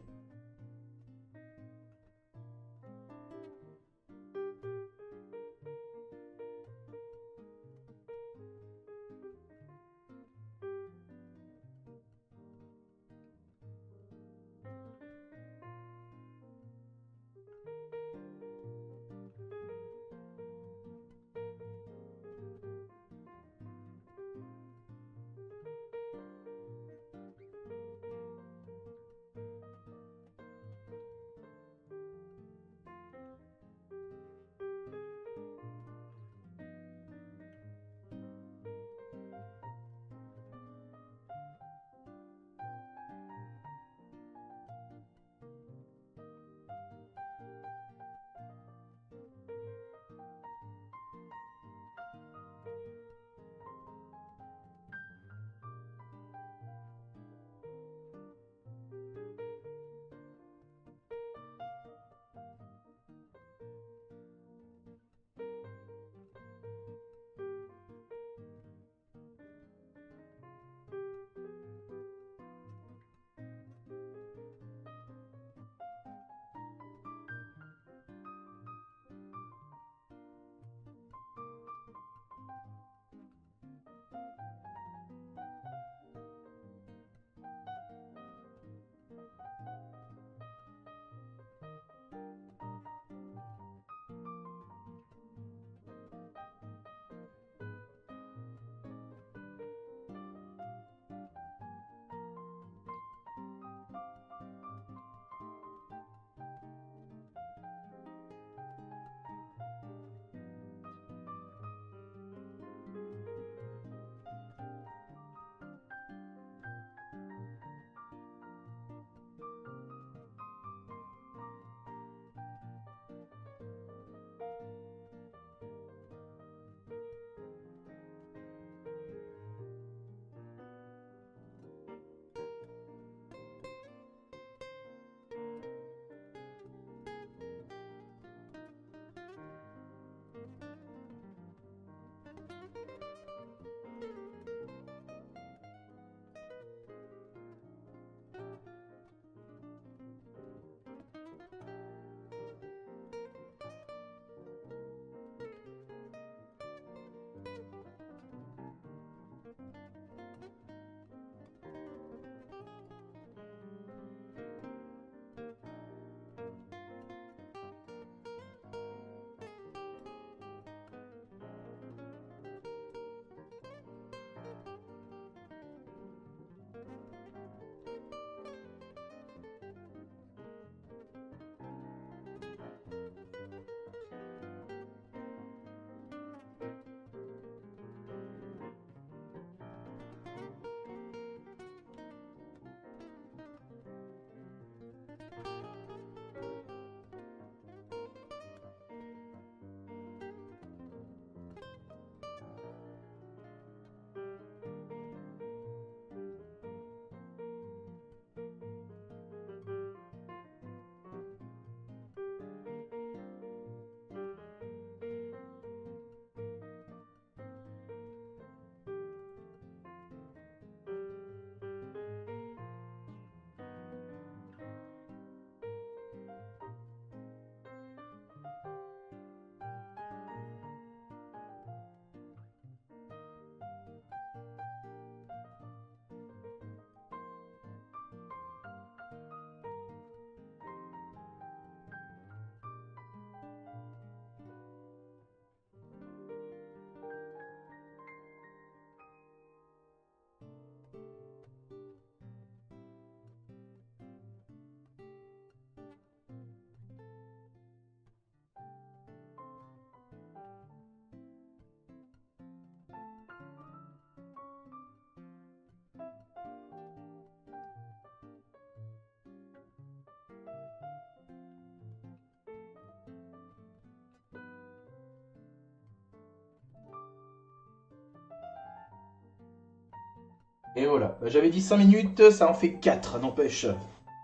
Et voilà. Bah, j'avais dit 5 minutes, ça en fait 4, n'empêche.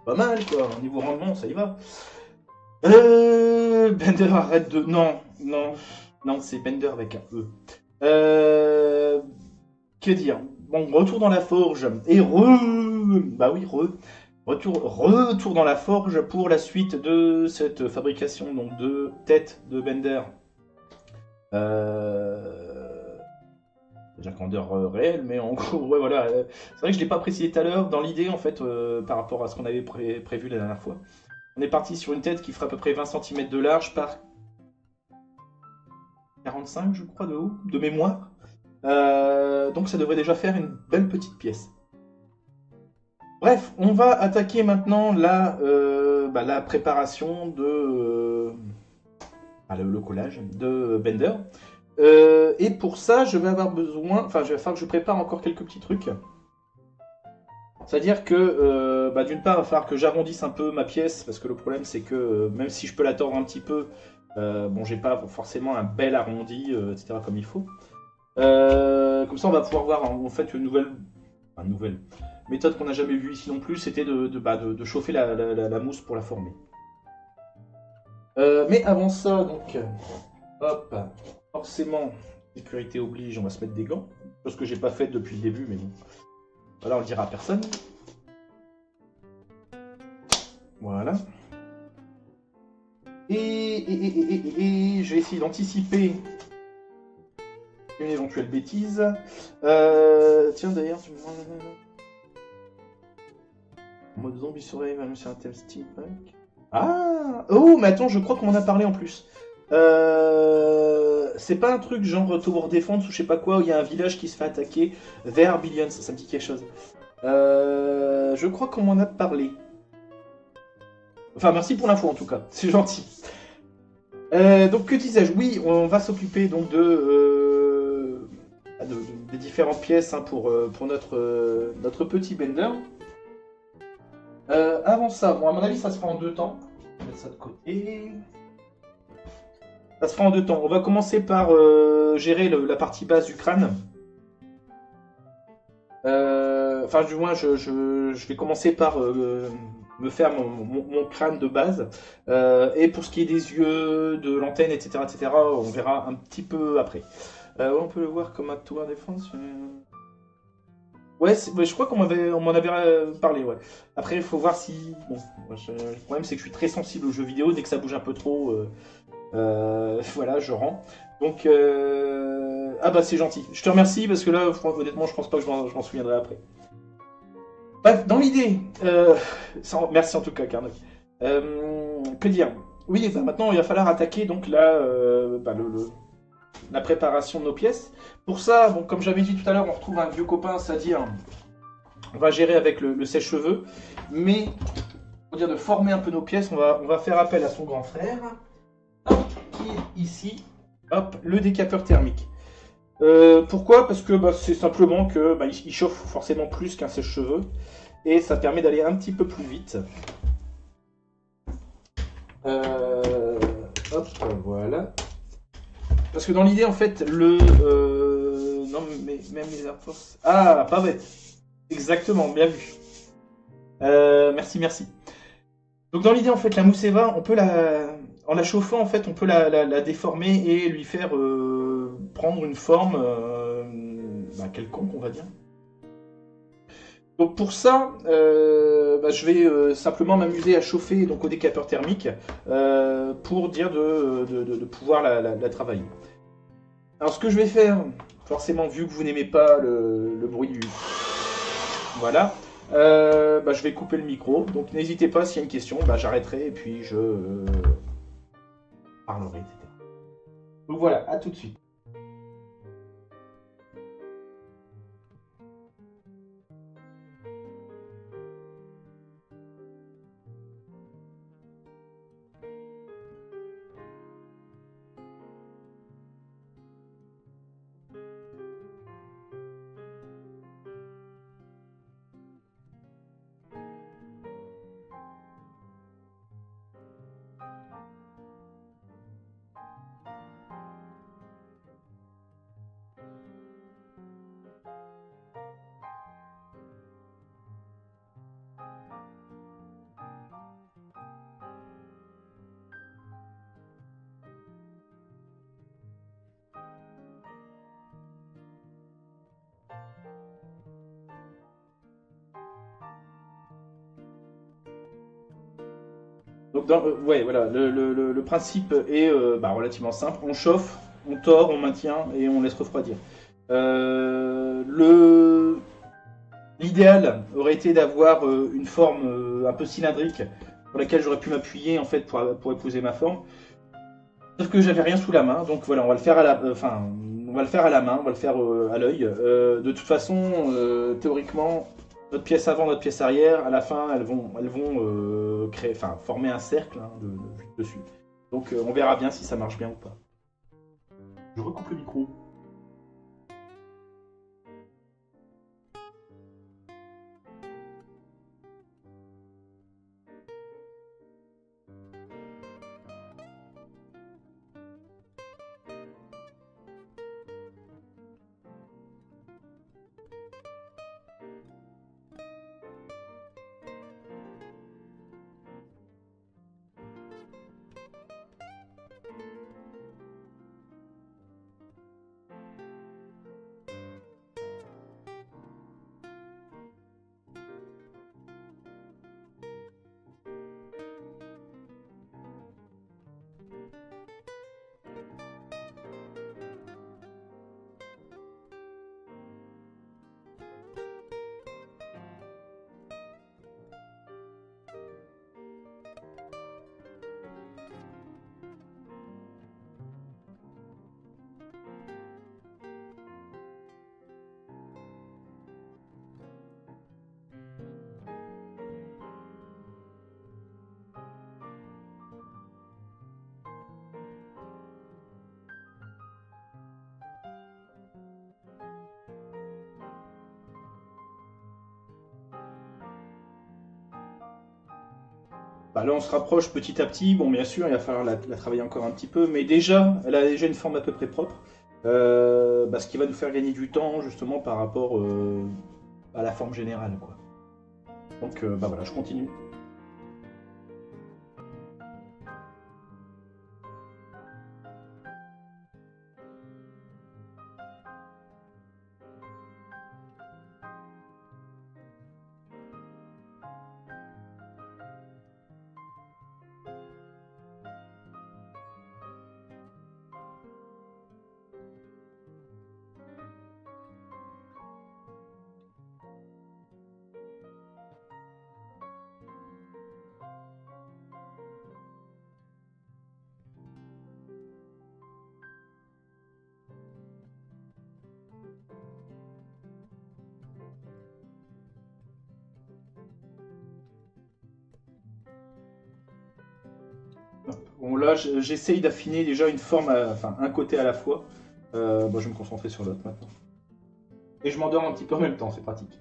Pas mal, quoi. Au niveau rendement, ça y va. Bender, arrête de... Non, non. Non, c'est Bender avec un E. Euh... Que dire? Bon, retour dans la forge. Et Bah oui, Retour dans la forge pour la suite de cette fabrication donc de tête de Bender. Euh... C'est-à-dire grandeur réelle, mais en gros, ouais, voilà. C'est vrai que je ne l'ai pas précisé tout à l'heure. Dans l'idée, en fait, par rapport à ce qu'on avait prévu la dernière fois, on est parti sur une tête qui fera à peu près 20 cm de large par 45, je crois, de haut, de mémoire. Donc ça devrait déjà faire une belle petite pièce. Bref, on va attaquer maintenant la préparation de le collage de Bender. Et pour ça, je vais avoir besoin, enfin, je vais falloir que je prépare encore quelques petits trucs. C'est-à-dire que, d'une part, il va falloir que j'arrondisse un peu ma pièce, parce que le problème, c'est que même si je peux la tordre un petit peu, bon, j'ai pas forcément un bel arrondi, etc., comme il faut. Comme ça, on va pouvoir voir en fait une nouvelle méthode qu'on n'a jamais vue ici non plus, c'était de chauffer la mousse pour la former. Mais avant ça, donc, hop, forcément, sécurité oblige, on va se mettre des gants. Chose que j'ai pas faite depuis le début, mais bon. Voilà, on le dira à personne. Voilà. Et je vais essayer d'anticiper une éventuelle bêtise. Tiens, d'ailleurs, mode zombie survival, c'est un thème steampunk. Ah! Oh, mais attends, je crois qu'on en a parlé en plus. C'est pas un truc genre Tower Defense ou je sais pas quoi, où il y a un village qui se fait attaquer vers Billions, ça me dit quelque chose. Je crois qu'on m'en a parlé. Enfin, merci pour l'info en tout cas, c'est gentil. Donc, que disais-je? Oui, on va s'occuper donc des différentes pièces hein, pour notre petit Bender. Avant ça, bon, à mon avis, ça se fera en deux temps. Je vais mettre ça de côté. Ça se fera en deux temps. On va commencer par gérer la partie basse du crâne. Enfin, du moins, je vais commencer par me faire mon crâne de base. Et pour ce qui est des yeux, de l'antenne, etc., on verra un petit peu après. On peut le voir comme un tour défense. Ouais, ouais, je crois on m'en avait parlé, ouais. Après, il faut voir si... Bon, le problème, c'est que je suis très sensible aux jeux vidéo. Dès que ça bouge un peu trop, voilà, je rends. Donc, ah bah c'est gentil. Je te remercie parce que là, honnêtement, je pense pas que je m'en souviendrai après. Bref, dans l'idée, merci en tout cas, Karnak. Que dire? Oui, bah, maintenant, il va falloir attaquer donc là, la préparation de nos pièces. Pour ça, bon, comme j'avais dit tout à l'heure, on retrouve un vieux copain, c'est-à-dire on va gérer avec le sèche-cheveux, mais pour dire de former un peu nos pièces, on va faire appel à son grand frère, qui est ici, hop, le décapeur thermique. Pourquoi? Parce que c'est simplement que il chauffe forcément plus qu'un sèche-cheveux, et ça permet d'aller un petit peu plus vite. Euh, Hop, voilà. Parce que dans l'idée, en fait, non, mais même les Air Force... Ah, pas bête. Exactement, bien vu. Merci, merci. Donc dans l'idée, en fait, la Mousseva, on peut en la chauffant, en fait, on peut la déformer et lui faire prendre une forme quelconque, on va dire. Donc pour ça, je vais simplement m'amuser à chauffer donc au décapeur thermique pour dire de pouvoir la travailler. Alors ce que je vais faire, forcément vu que vous n'aimez pas le bruit du... Voilà. Je vais couper le micro. Donc n'hésitez pas s'il y a une question, j'arrêterai et puis je parlerai, etc. Donc voilà, à tout de suite. Donc, ouais, voilà, le principe est bah, relativement simple. On chauffe, on tord, on maintient et on laisse refroidir. L'idéal aurait été d'avoir une forme un peu cylindrique sur laquelle j'aurais pu m'appuyer en fait pour épouser ma forme. Sauf que j'avais rien sous la main, donc voilà, on va le faire à la, enfin, on va le faire à la main, on va le faire à l'œil. De toute façon, théoriquement, notre pièce avant, notre pièce arrière, à la fin, elles vont créer, enfin, former un cercle hein, dessus. Donc on verra bien si ça marche bien ou pas. Je recoupe le micro. Bah là, on se rapproche petit à petit. Bon, bien sûr, il va falloir la travailler encore un petit peu, mais déjà, elle a déjà une forme à peu près propre. Bah, ce qui va nous faire gagner du temps, justement, par rapport à la forme générale, quoi. Donc, bah voilà, je continue. Bon, là, j'essaye d'affiner déjà une forme, enfin, un côté à la fois. Bon, je vais me concentrer sur l'autre maintenant. Et je m'endors un petit peu en même temps, c'est pratique.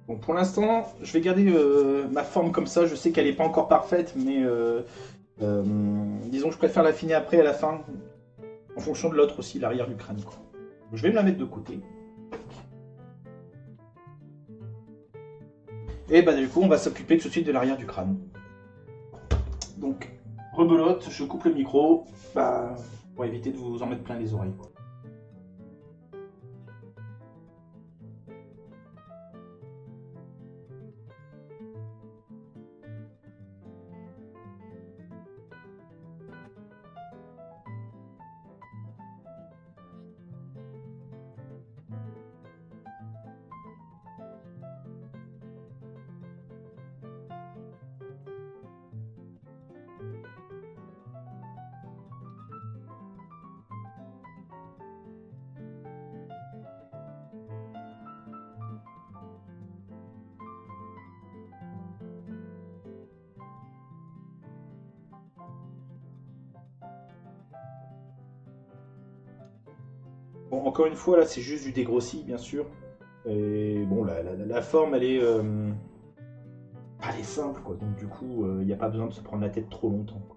Bon, pour l'instant, je vais garder ma forme comme ça. Je sais qu'elle n'est pas encore parfaite, mais euh, disons que je préfère l'affiner après, à la fin, en fonction de l'autre aussi, l'arrière du crâne, quoi. Je vais me la mettre de côté. Et bah du coup, on va s'occuper tout de suite de l'arrière du crâne. Donc, rebelote, je coupe le micro, bah, pour éviter de vous en mettre plein les oreilles, quoi. Bon, encore une fois, là, c'est juste du dégrossi, bien sûr. Et bon, la forme, elle est simple, quoi. Donc, du coup, il n'y a pas besoin de se prendre la tête trop longtemps, quoi.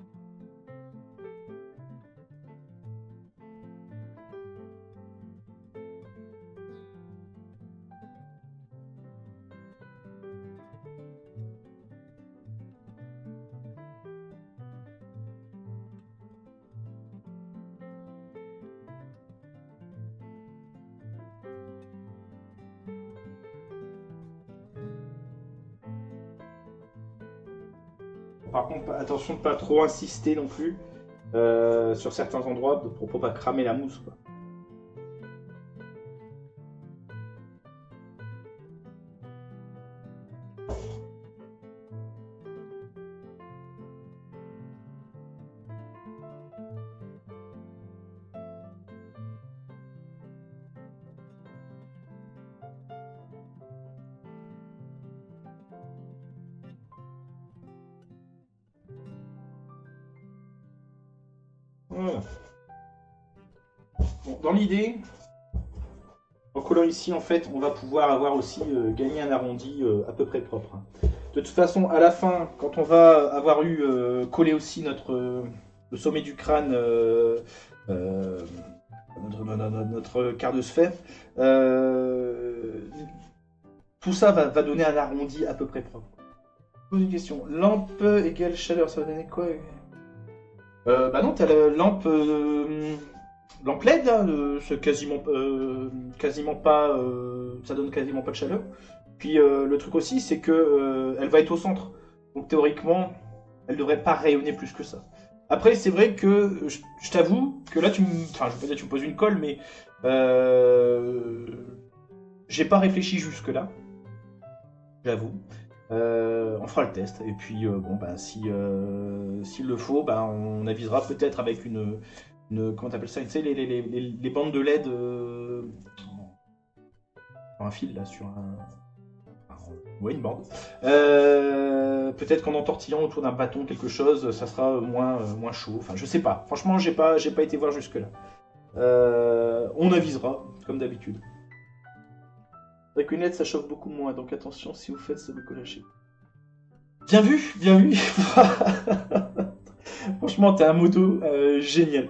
Par contre, attention de pas trop insister non plus sur certains endroits pour pas cramer la mousse, quoi. Voilà. Bon, dans l'idée, en collant ici, en fait, on va pouvoir avoir aussi gagné un arrondi à peu près propre, hein. De toute façon, à la fin, quand on va avoir eu collé aussi le sommet du crâne, euh, notre quart de sphère, euh, tout ça va donner un arrondi à peu près propre. Pose une question. Lampe égale chaleur, ça va donner quoi? Bah non, t'as la lampe LED, hein, c'est quasiment pas, ça donne quasiment pas de chaleur. Puis le truc aussi, c'est que elle va être au centre. Donc théoriquement, elle devrait pas rayonner plus que ça. Après, c'est vrai que je t'avoue que là, enfin, je veux pas dire que tu me poses une colle, mais euh, j'ai pas réfléchi jusque là, j'avoue. On fera le test et puis bon bah si s'il le faut, bah, on avisera peut-être avec comment t'appelles ça, tu sais les bandes de LED sur un fil là sur un ouais, une bande. Peut-être qu'en entortillant autour d'un bâton quelque chose, ça sera moins chaud. Enfin, je sais pas. Franchement, j'ai pas été voir jusque là. On avisera comme d'habitude. Avec une LED, ça chauffe beaucoup moins, donc attention si vous faites ce bricolage. Bien vu, bien vu. Franchement, t'es un moto génial.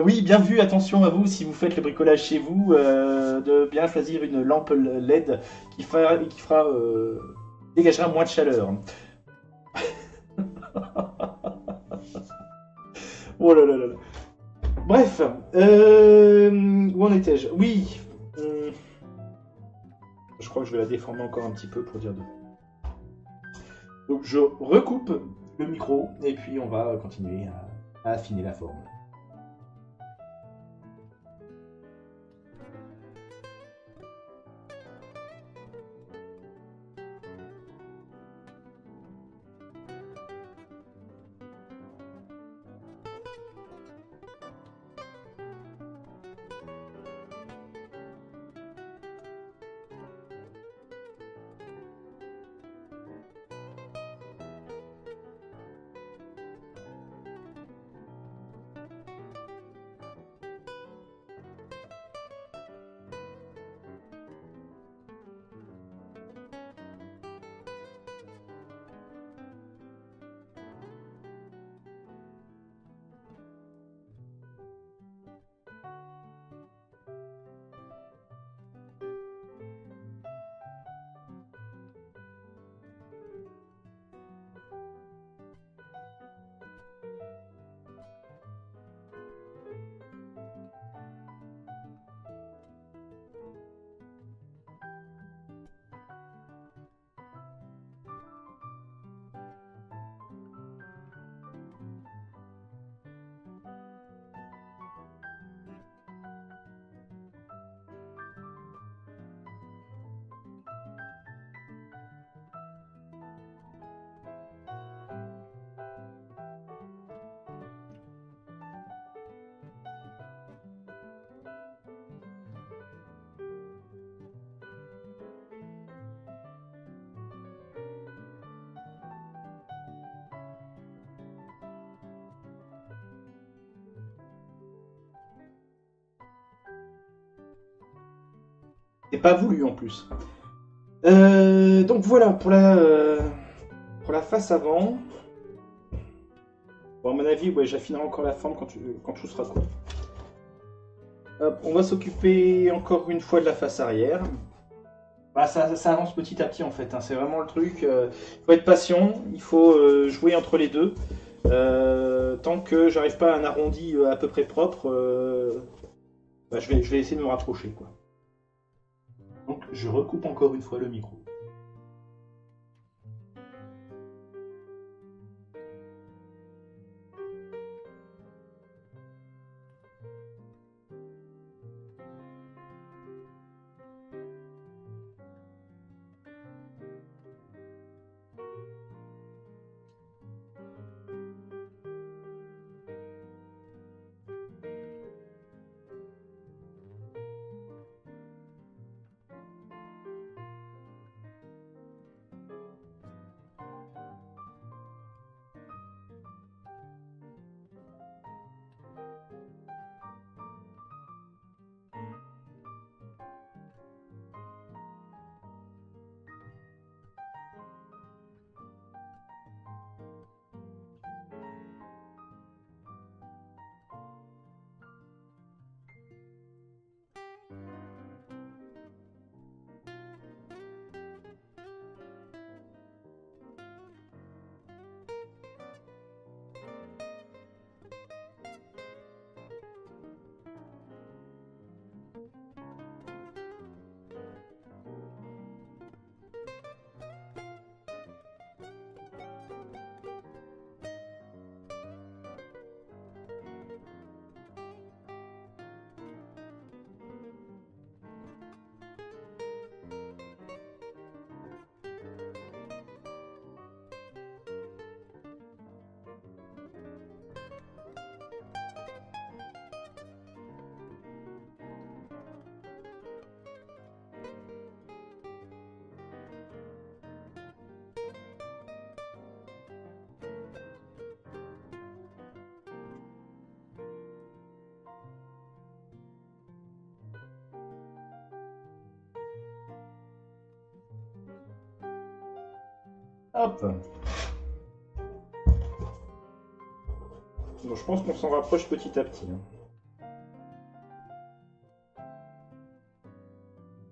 Oui, bien vu, attention à vous si vous faites le bricolage chez vous, de bien choisir une lampe LED qui dégagera moins de chaleur. Oh là là là là. Bref, où en étais-je? Oui, je crois que je vais la déformer encore un petit peu pour dire de. Donc je recoupe le micro et puis on va continuer à affiner la forme. C'est pas voulu en plus. Donc voilà pour la face avant. Bon, à mon avis, ouais, j'affinerai encore la forme quand tout sera court. Hop, on va s'occuper encore une fois de la face arrière. Bah, ça avance petit à petit en fait, hein. C'est vraiment le truc. Il faut être patient, il faut jouer entre les deux. Tant que j'arrive pas à un arrondi à peu près propre, bah, je vais essayer de me rapprocher, quoi. Donc je recoupe encore une fois le micro. Hop. Bon, je pense qu'on s'en rapproche petit à petit, hein.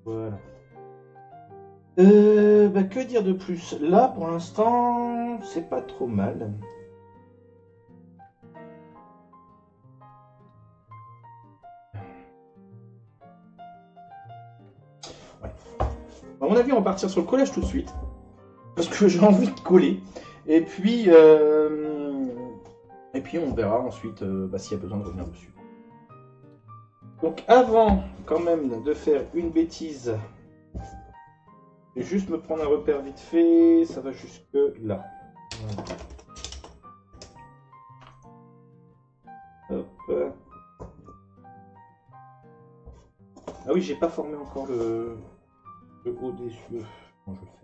Voilà. Bah, que dire de plus? Là, pour l'instant, c'est pas trop mal. Ouais. À mon avis, on va partir sur le collage tout de suite. Parce que j'ai envie de coller. Et puis on verra ensuite bah, s'il y a besoin de revenir dessus. Donc avant quand même de faire une bêtise, je vais juste me prendre un repère vite fait, ça va jusque là. Voilà. Hop. Ah oui, j'ai pas formé encore le haut des yeux. Bon, je le fais.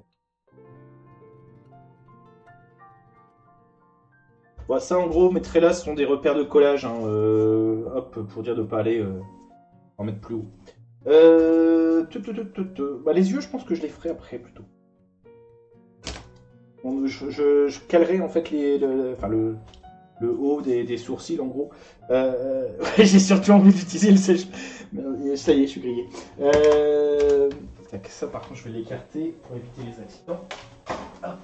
Bon, ça en gros, mes traits là, ce sont des repères de collage, hein, hop, pour dire de pas aller en mettre plus haut. Bah, les yeux, je pense que je les ferai après plutôt. Bon, je calerai en fait le haut des sourcils en gros. J'ai surtout envie d'utiliser le sèche. Ça y est, je suis grillé. Ça par contre, je vais l'écarter pour éviter les accidents. Hop.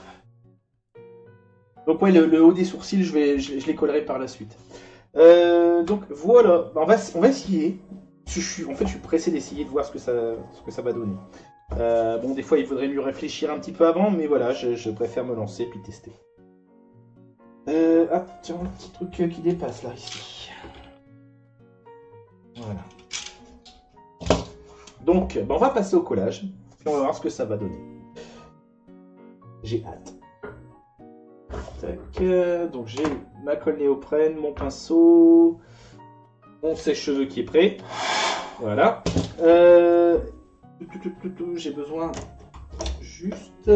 Donc ouais, le haut des sourcils, je les collerai par la suite. Donc voilà, on va essayer. En fait, je suis pressé d'essayer de voir ce que ça va donner. Bon, des fois, il faudrait mieux réfléchir un petit peu avant, mais voilà, je préfère me lancer puis tester. Ah, tiens, un petit truc qui dépasse là, ici. Voilà. Donc, on va passer au collage, puis on va voir ce que ça va donner. J'ai hâte. Tac, donc j'ai ma colle néoprène, mon pinceau, mon sèche-cheveux qui est prêt. Voilà. J'ai besoin juste...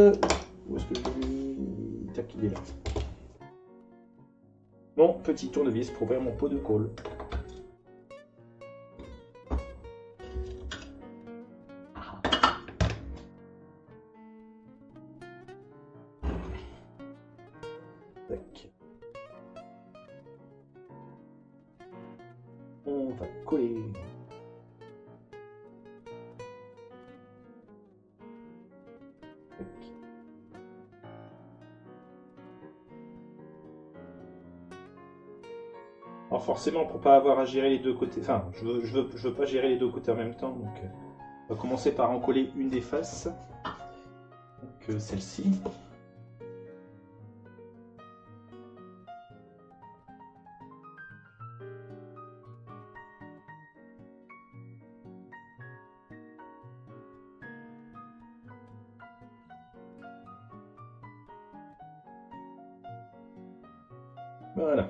Où est-ce que je l'ai... Tac, il est là. Mon petit tournevis pour ouvrir mon pot de colle. Tac. On va coller. Tac. Alors forcément, pour pas avoir à gérer les deux côtés, enfin, je veux pas gérer les deux côtés en même temps, donc on va commencer par en coller une des faces. Donc celle-ci. Voilà.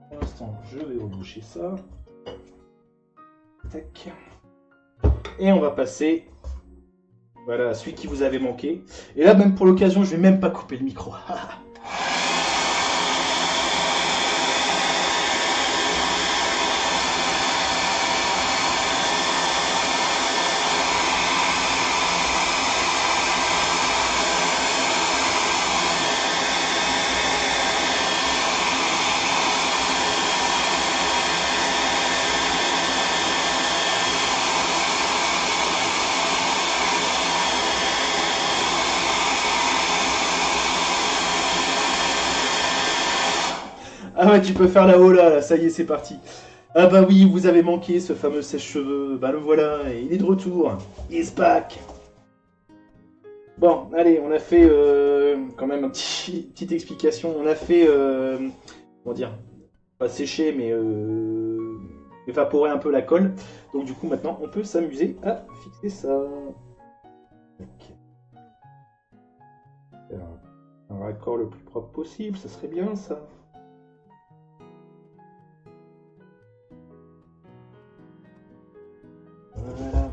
Pour l'instant, je vais reboucher ça. Tac. Et on va passer, voilà, à celui qui vous avait manqué. Et là, même pour l'occasion, je vais même pas couper le micro. Ah ouais, tu peux faire la haut là, ça y est, c'est parti. Ah bah oui, vous avez manqué ce fameux sèche-cheveux. Bah le voilà, et il est de retour. He's back. Bon, allez, on a fait quand même une petite explication. On a fait, comment dire, pas sécher, mais évaporer un peu la colle. Donc du coup, maintenant, on peut s'amuser à fixer ça. Tac. Faire un raccord le plus propre possible, ça serait bien ça. Voilà.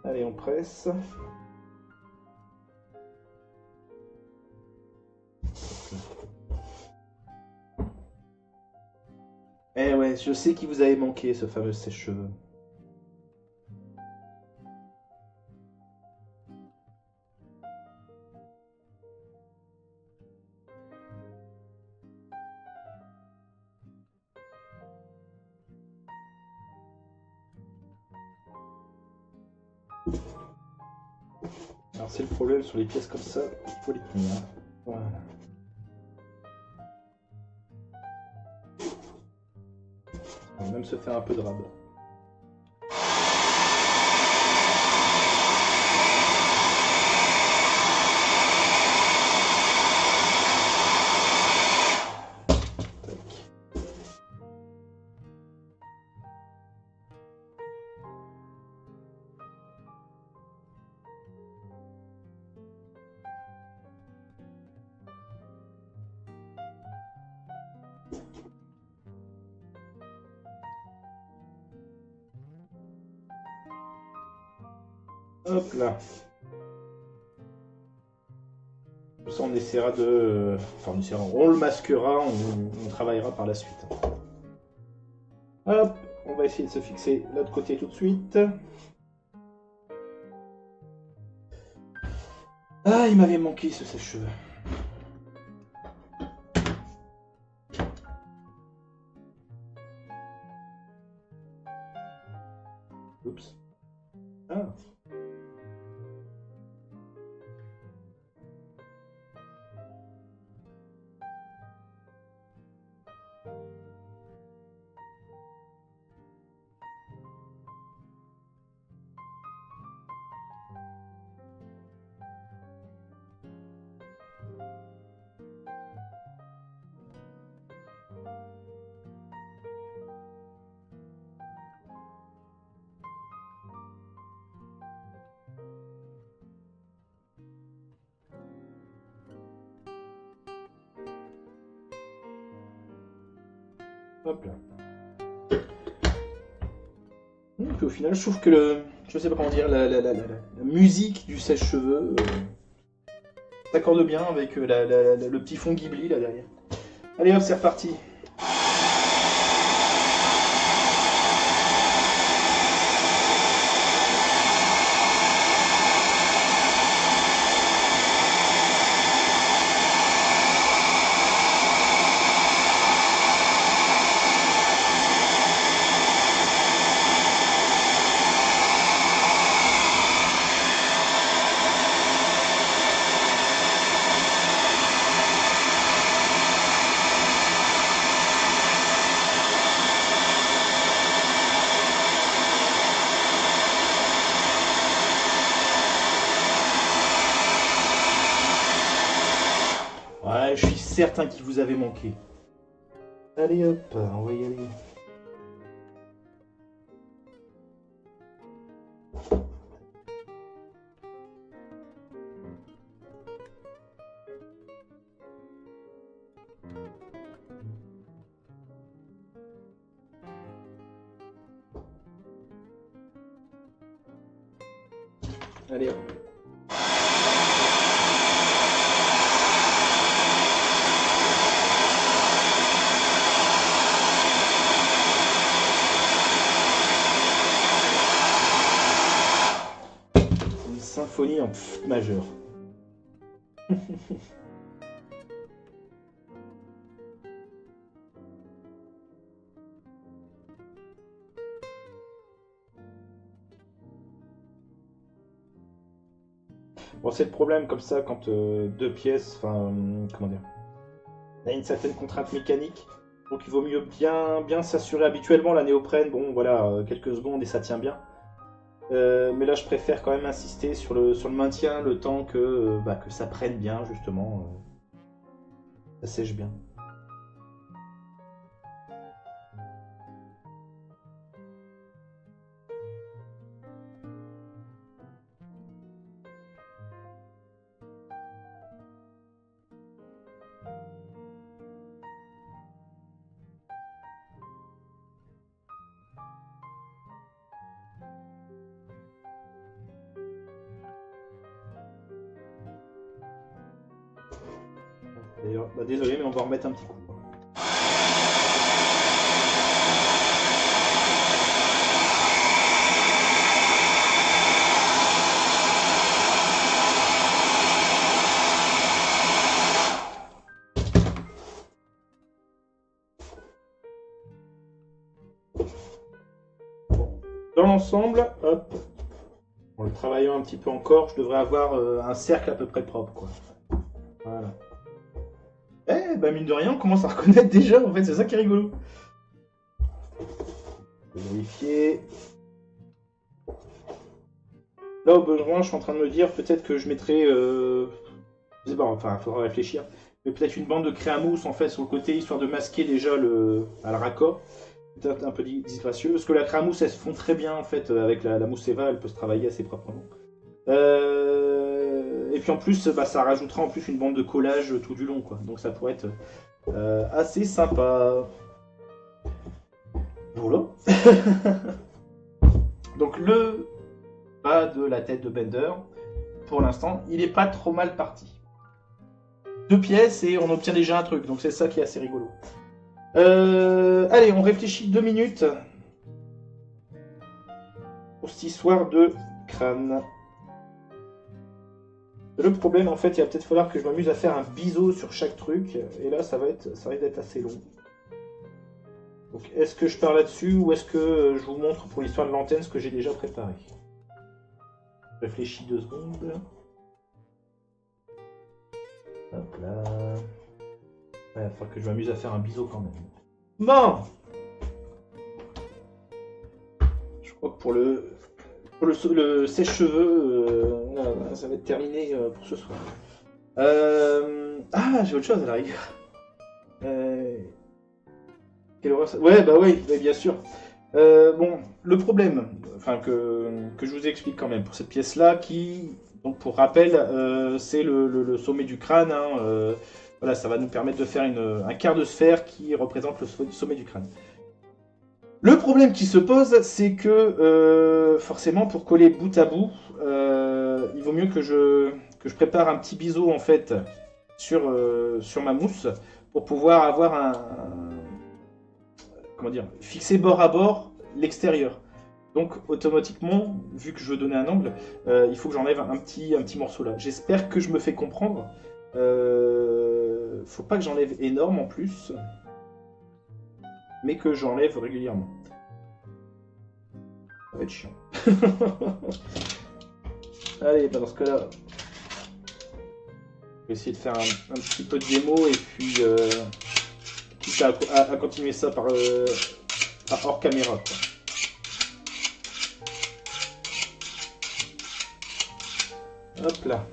Allez, on presse. Eh ouais, je sais qu'il vous avait manqué ce fameux sèche-cheveux. Alors c'est le problème sur les pièces comme ça, il faut les tenir. Voilà. On va même se faire un peu de rab. Hop là. Tout ça, on essaiera de... Enfin, on le masquera, on travaillera par la suite. Hop, on va essayer de se fixer l'autre côté tout de suite. Ah, il m'avait manqué ce sèche-cheveux. Oups. Ah. Hop là. Donc, au final, je trouve que je sais pas comment dire, la musique du sèche-cheveux s'accorde bien avec le petit fond Ghibli là derrière. Allez hop, c'est reparti. Ouais, je suis certain qu'il vous avait manqué. Allez hop, on va y aller. Allez hop. Une symphonie en F majeur. Bon, c'est le problème comme ça quand deux pièces, enfin, comment dire, il y a une certaine contrainte mécanique. Donc il vaut mieux bien s'assurer habituellement la néoprène. Bon, voilà, quelques secondes et ça tient bien. Mais là, je préfère quand même insister sur le maintien, le temps que ça prenne bien, justement. Ça sèche bien. D'ailleurs, bah, désolé, mais on va en remettre un petit coup. Bon. Dans l'ensemble, hop, en le travaillant un petit peu encore, je devrais avoir un cercle à peu près propre, quoi. Voilà. Eh, bah mine de rien, on commence à reconnaître déjà, en fait, c'est ça qui est rigolo. Je vais vérifier. Là, au besoin, je suis en train de me dire peut-être que je mettrai. Je sais pas, enfin, il faudra réfléchir. Mais peut-être une bande de créamousse en fait sur le côté, histoire de masquer déjà le raccord. Peut-être un peu disgracieux. Parce que la créamousse, elle se fond très bien en fait avec la mousse Eva, elle peut se travailler assez proprement. Et puis en plus, bah, ça rajoutera en plus une bande de collage tout du long, quoi. Donc ça pourrait être assez sympa. Voilà. Donc le bas de la tête de Bender, pour l'instant, il est pas trop mal parti. Deux pièces et on obtient déjà un truc, donc c'est ça qui est assez rigolo. Allez, on réfléchit 2 minutes pour cette histoire de crâne. Le problème, en fait, il va peut-être falloir que je m'amuse à faire un biseau sur chaque truc, et là, ça risque d'être assez long. Donc, est-ce que je pars là-dessus ou est-ce que je vous montre pour l'histoire de l'antenne ce que j'ai déjà préparé? Je réfléchis 2 secondes. Hop là. Ouais, il va falloir que je m'amuse à faire un biseau quand même. Bon! Je crois que pour le sèche-cheveux, ça va être terminé pour ce soir. Ah, j'ai autre chose à la rigueur. Quelle horreur ça... Ouais, bah oui, bien sûr. Bon, le problème, enfin que je vous explique quand même pour cette pièce-là, qui, donc pour rappel, c'est le sommet du crâne. Hein, voilà, ça va nous permettre de faire un quart de sphère qui représente le sommet du crâne. Le problème qui se pose, c'est que forcément, pour coller bout à bout, il vaut mieux que je prépare un petit biseau en fait sur ma mousse pour pouvoir avoir comment dire, fixer bord à bord l'extérieur. Donc automatiquement, vu que je veux donner un angle, il faut que j'enlève un petit morceau là. J'espère que je me fais comprendre. Faut pas que j'enlève énorme en plus, mais que j'enlève régulièrement. Ça va être chiant. Allez, bah dans ce cas-là, je vais essayer de faire un petit peu de démo et puis quitte à continuer ça par hors caméra, quoi. Hop là.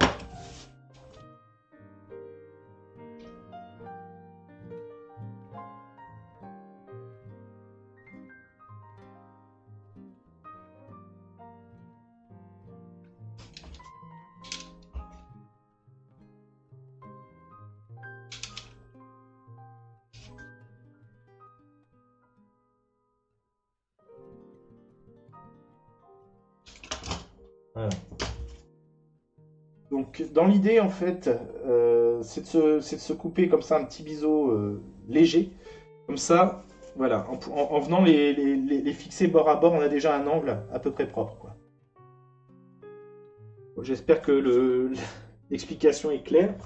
Voilà. Donc dans l'idée en fait, c'est de se couper comme ça un petit biseau léger. Comme ça, voilà, en venant les fixer bord à bord, on a déjà un angle à peu près propre, quoi. Bon, j'espère que l'explication est claire.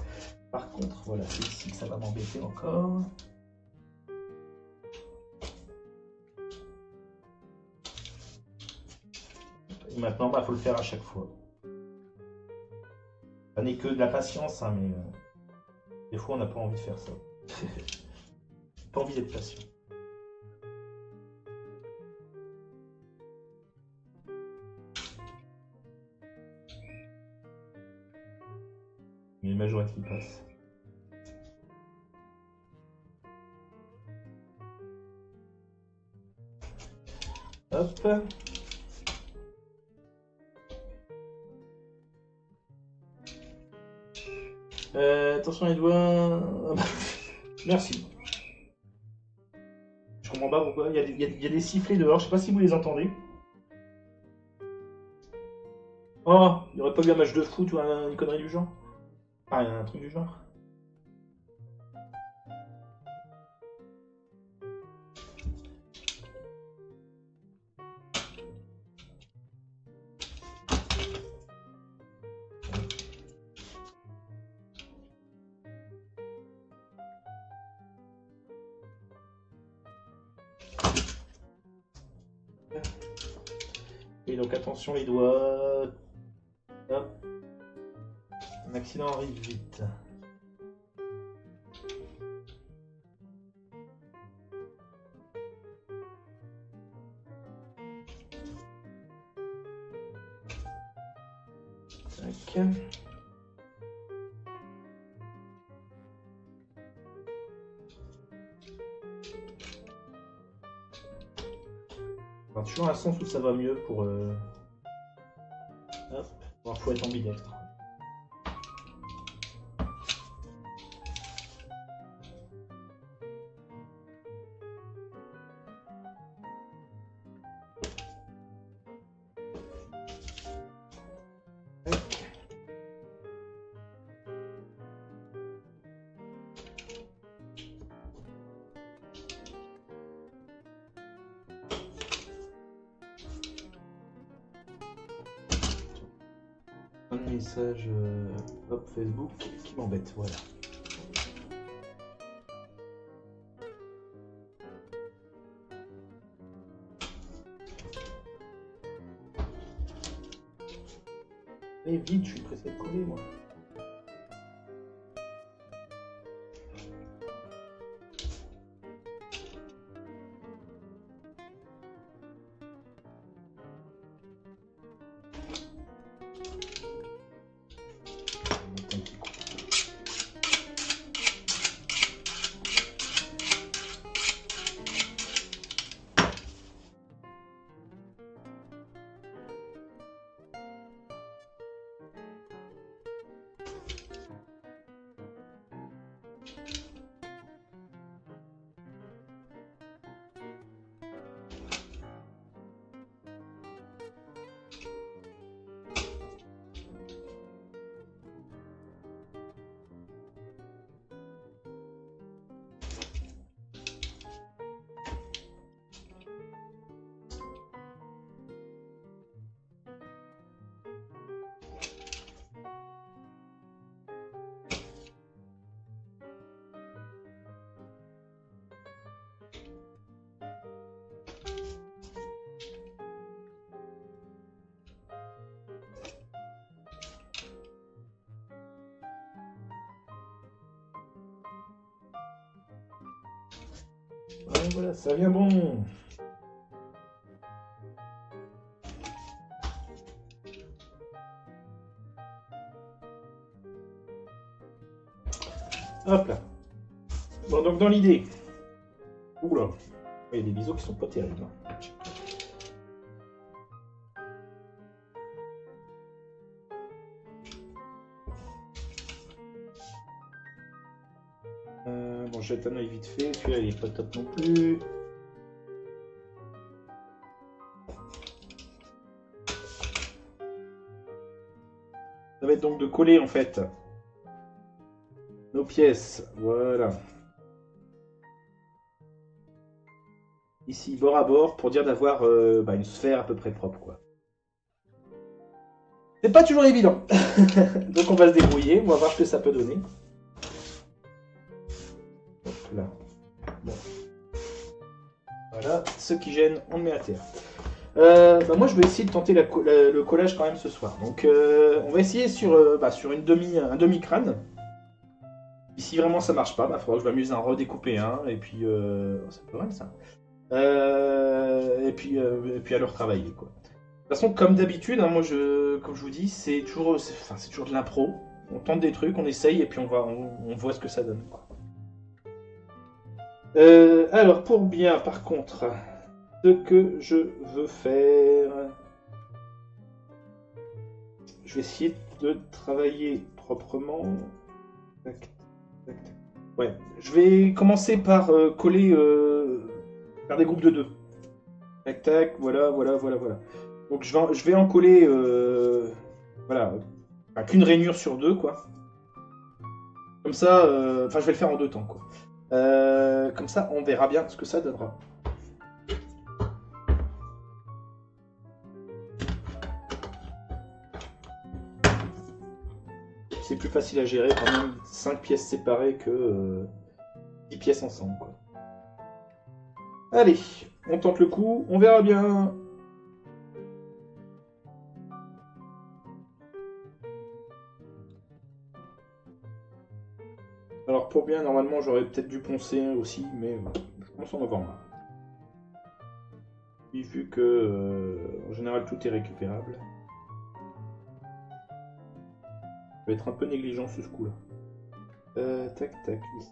Par contre, voilà, c'est ici que ça va m'embêter encore. Et maintenant, il faut le faire à chaque fois. Ça n'est que de la patience, hein, mais des fois, on n'a pas envie de faire ça. Pas envie d'être patient. Il y a une majorette qui passe. Hop. Attention les doigts. Merci. Je comprends pas pourquoi. Il y a des sifflets dehors. Je sais pas si vous les entendez. Oh, il n'y aurait pas eu un match de foot ou une connerie du genre? Ah, un truc du genre. Et donc attention les doigts. Hop. Un accident arrive vite. Tac. Alors, toujours un sens où ça va mieux pour... Hop. Alors, faut être ambidextre. Un message hop, Facebook qui m'embête, voilà. Et vite, je suis pressé de coller moi. Ouais, voilà, ça vient bon. Hop là. Bon, donc dans l'idée. Oula. Il y a des biseaux qui sont pas terribles. Hein. Bon, je jette un œil vite fait. Celui-là, il est pas top non plus. donc de coller en fait nos pièces. Voilà. Ici, bord à bord, pour dire d'avoir une sphère à peu près propre, quoi. C'est pas toujours évident. Donc on va se débrouiller, on va voir ce que ça peut donner. Hop là. Bon. Voilà, ce qui gêne, on le met à terre. Moi je vais essayer de tenter le collage quand même ce soir. Donc on va essayer sur un demi-crâne. Et si vraiment ça marche pas, il faudra que je m'amuse à en redécouper un, et puis c'est pas mal ça. Et puis à le retravailler, quoi. De toute façon, comme d'habitude, hein, comme je vous dis, c'est toujours de l'impro. On tente des trucs, on essaye, et puis on voit ce que ça donne, quoi. Alors, pour bien, par contre, ce que je veux faire, je vais essayer de travailler proprement. Tac, tac, tac. Ouais, je vais commencer par coller, faire des groupes de deux. Tac, tac, voilà, voilà, voilà, voilà. Donc je vais en coller, voilà, qu'une rainure sur deux, quoi. Comme ça, je vais le faire en deux temps, quoi. Comme ça, on verra bien ce que ça donnera. C'est plus facile à gérer quand même 5 pièces séparées que 10 pièces ensemble, quoi. Allez, on tente le coup, on verra bien. Alors pour bien, normalement j'aurais peut-être dû poncer aussi, mais je pense en avoir marre. Puis vu que en général tout est récupérable, je vais être un peu négligent sur ce coup-là. Tac tac, ici.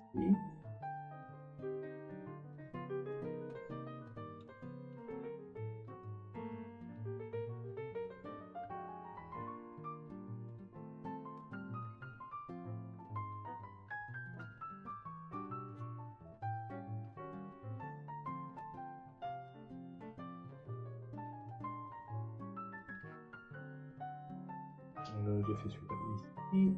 J'ai fait celui-là ici.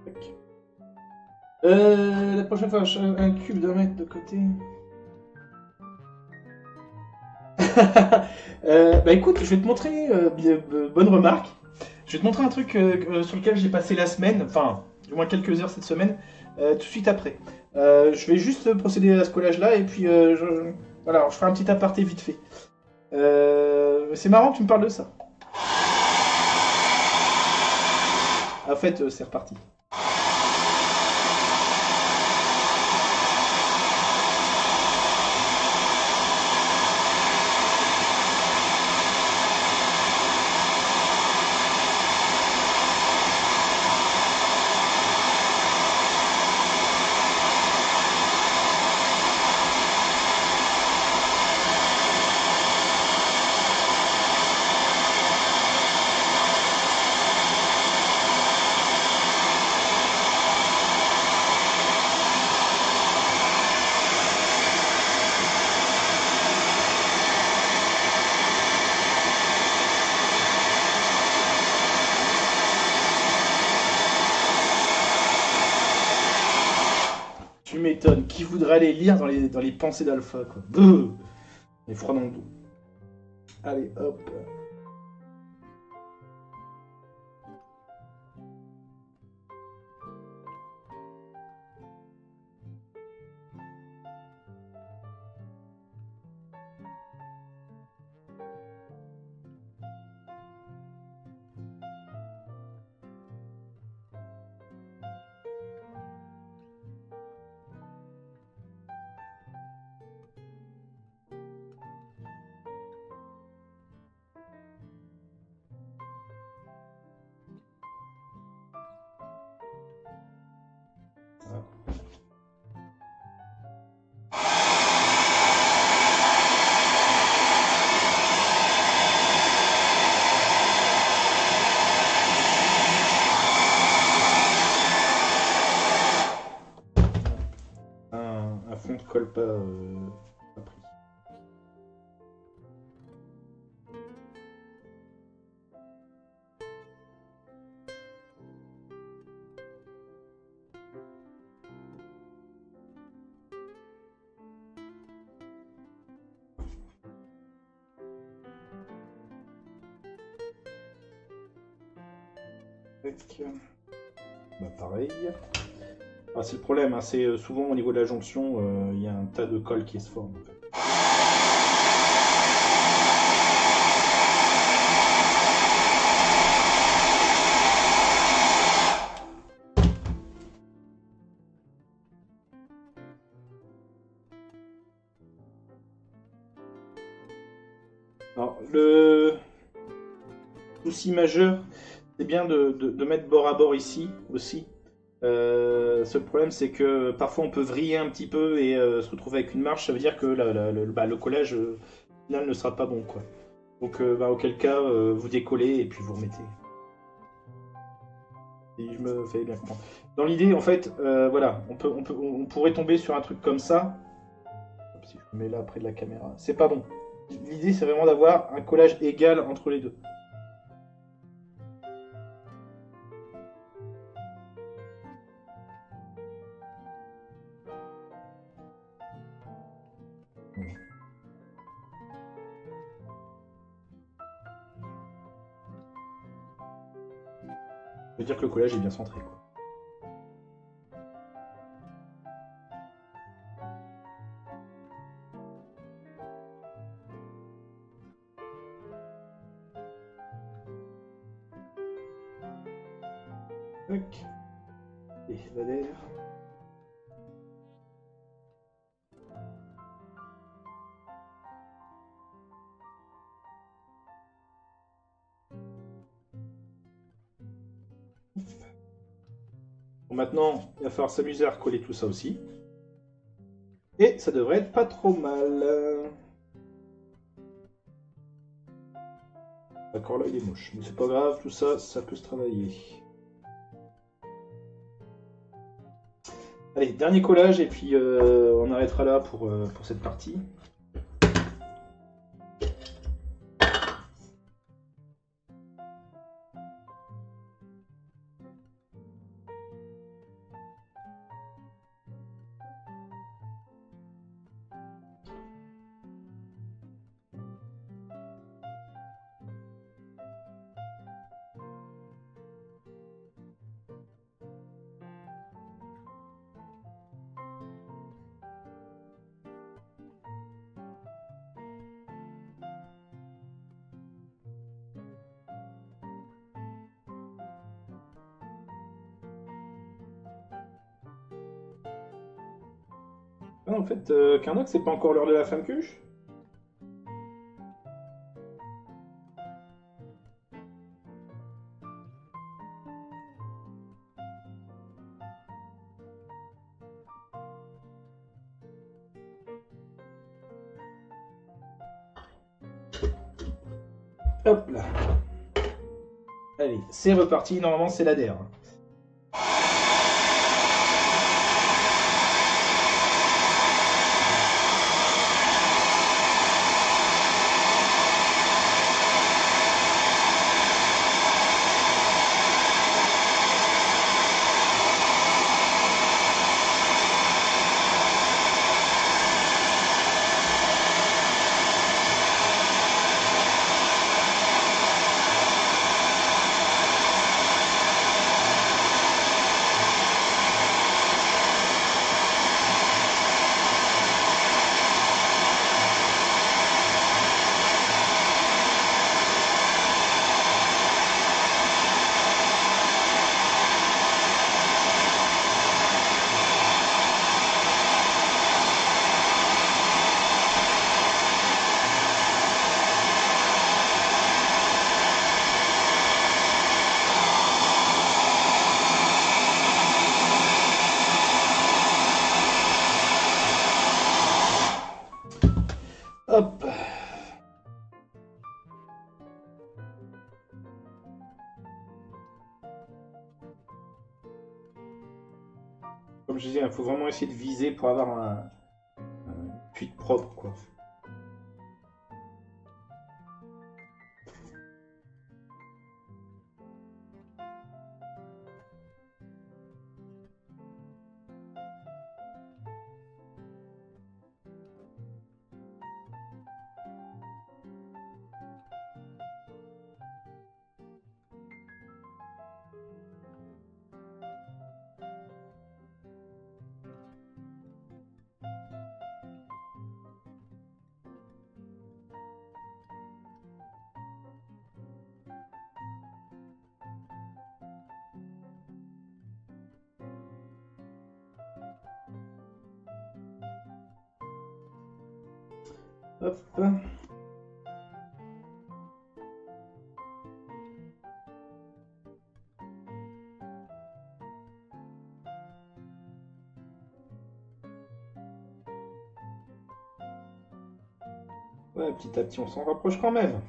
Tac. La prochaine fois, un cube d'un mètre de côté. Écoute, je vais te montrer, bonne remarque. Je vais te montrer un truc sur lequel j'ai passé la semaine, enfin, du moins quelques heures cette semaine, tout de suite après. Je vais juste procéder à ce collage-là et puis voilà, je ferai un petit aparté vite fait. C'est marrant que tu me parles de ça. En fait, c'est reparti. Tu m'étonnes. Qui voudrait aller lire dans les pensées d'Alpha, quoi. Bouh, les froid dans le dos. Allez, hop. l'école pas pris. Bah pareil. Ah, c'est le problème, hein, c'est souvent au niveau de la jonction, il y a un tas de colle qui se forme. En fait. Alors, le souci majeur, c'est bien de mettre bord à bord ici aussi. Seul problème, c'est que parfois on peut vriller un petit peu et se retrouver avec une marche. Ça veut dire que le collage final ne sera pas bon, quoi. Donc, auquel cas, vous décollez et puis vous remettez. Si je me fais bien comprendre. Dans l'idée, en fait, voilà, on pourrait tomber sur un truc comme ça. Hop, si je me mets là près de la caméra, c'est pas bon. L'idée, c'est vraiment d'avoir un collage égal entre les deux. Ça veut dire que le collage est bien centré, quoi. Tac. Et Valère. Bon, maintenant, il va falloir s'amuser à recoller tout ça aussi. Et ça devrait être pas trop mal. D'accord, là il est moche. Mais c'est pas grave, tout ça, ça peut se travailler. Allez, dernier collage et puis on arrêtera là pour cette partie. Ah, en fait, Karnak, c'est pas encore l'heure de la femme cuche? Hop là. Allez, c'est reparti. Normalement, c'est l'ADR. Hop. Comme je disais, il faut vraiment essayer de viser pour avoir un propre, quoi. Hop. Ouais, petit à petit, on s'en rapproche quand même.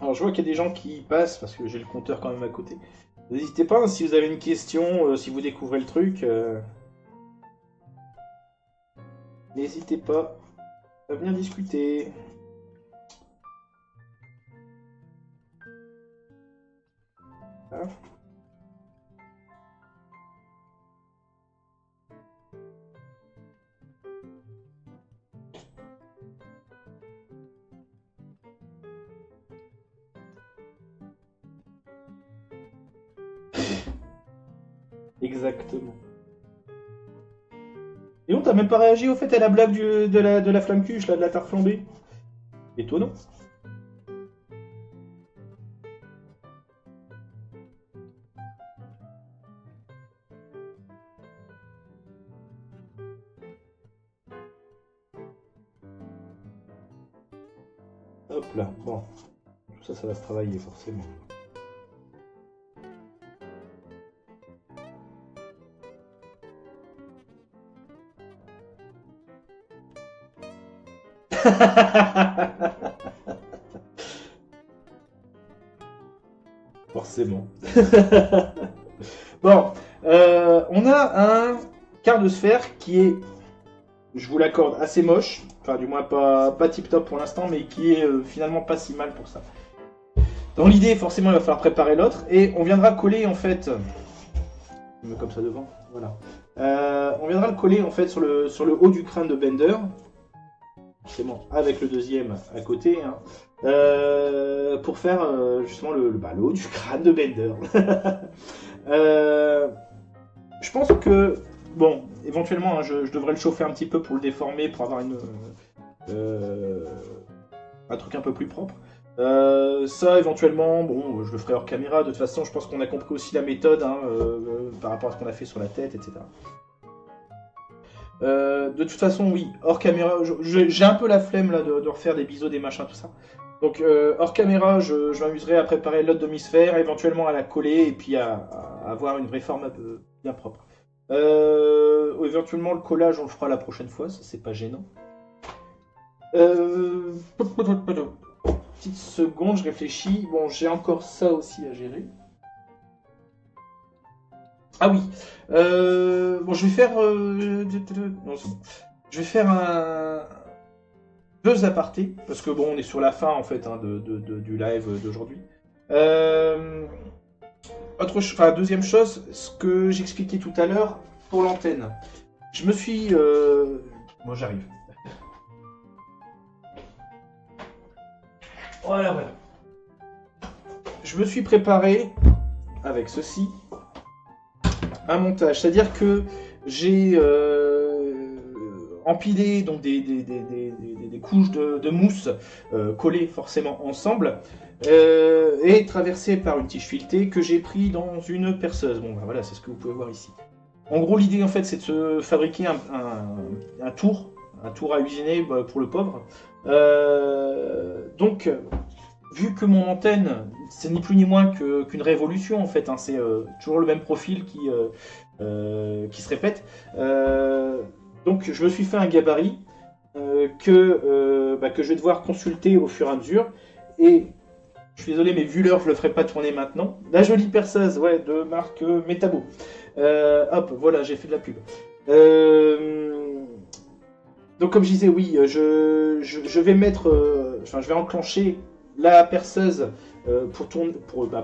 Alors, je vois qu'il y a des gens qui passent, parce que j'ai le compteur quand même à côté. N'hésitez pas, hein, si vous avez une question, si vous découvrez le truc, n'hésitez pas à venir discuter. Ah. Exactement. Et on t'a même pas réagi au fait à la blague de la flamme cuche, là, de la tarte flambée. Étonnant. Hop là, bon. Tout ça, ça va se travailler forcément. Forcément. Bon, on a un quart de sphère qui est, je vous l'accorde, assez moche. Enfin, du moins pas tip top pour l'instant, mais qui est finalement pas si mal pour ça. Dans l'idée, forcément, il va falloir préparer l'autre. Et on viendra coller, en fait... Je me mets comme ça devant, voilà. On viendra le coller, en fait, sur le haut du crâne de Bender. Forcément, avec le deuxième à côté. Hein. Pour faire, justement, le haut du crâne de Bender. Je pense que... Bon, éventuellement, hein, je devrais le chauffer un petit peu pour le déformer, pour avoir un truc un peu plus propre. Ça, éventuellement, bon, je le ferai hors caméra. De toute façon, je pense qu'on a compris aussi la méthode hein, par rapport à ce qu'on a fait sur la tête, etc. De toute façon, oui, hors caméra, j'ai un peu la flemme là, de refaire des biseaux, des machins, tout ça. Donc, hors caméra, je m'amuserai à préparer l'autre demi-sphère, éventuellement à la coller et puis à avoir une vraie forme un peu bien propre. Éventuellement, le collage, on le fera la prochaine fois, ça c'est pas gênant. Petite seconde, je réfléchis. Bon, j'ai encore ça aussi à gérer. Ah oui. Bon, je vais faire. Non, c'est bon. Je vais faire deux apartés parce que bon, on est sur la fin en fait hein, du live d'aujourd'hui. Deuxième chose, ce que j'expliquais tout à l'heure pour l'antenne. Je me suis. Bon, j'arrive. Voilà, voilà. Je me suis préparé avec ceci un montage, c'est-à-dire que j'ai empilé donc des couches de mousse collées forcément ensemble et traversées par une tige filetée que j'ai pris dans une perceuse. Bon, ben voilà, c'est ce que vous pouvez voir ici. En gros, l'idée en fait, c'est de se fabriquer un tour à usiner pour le pauvre. Donc, vu que mon antenne, c'est ni plus ni moins qu'une révolution en fait, hein, c'est toujours le même profil qui se répète. Donc, je me suis fait un gabarit que je vais devoir consulter au fur et à mesure. et je suis désolé, mais vu l'heure, je le ferai pas tourner maintenant. La jolie perceuse, ouais, de marque Metabo. Hop, voilà, j'ai fait de la pub. Donc comme je disais, oui, je vais mettre, enfin, je vais enclencher la perceuse pour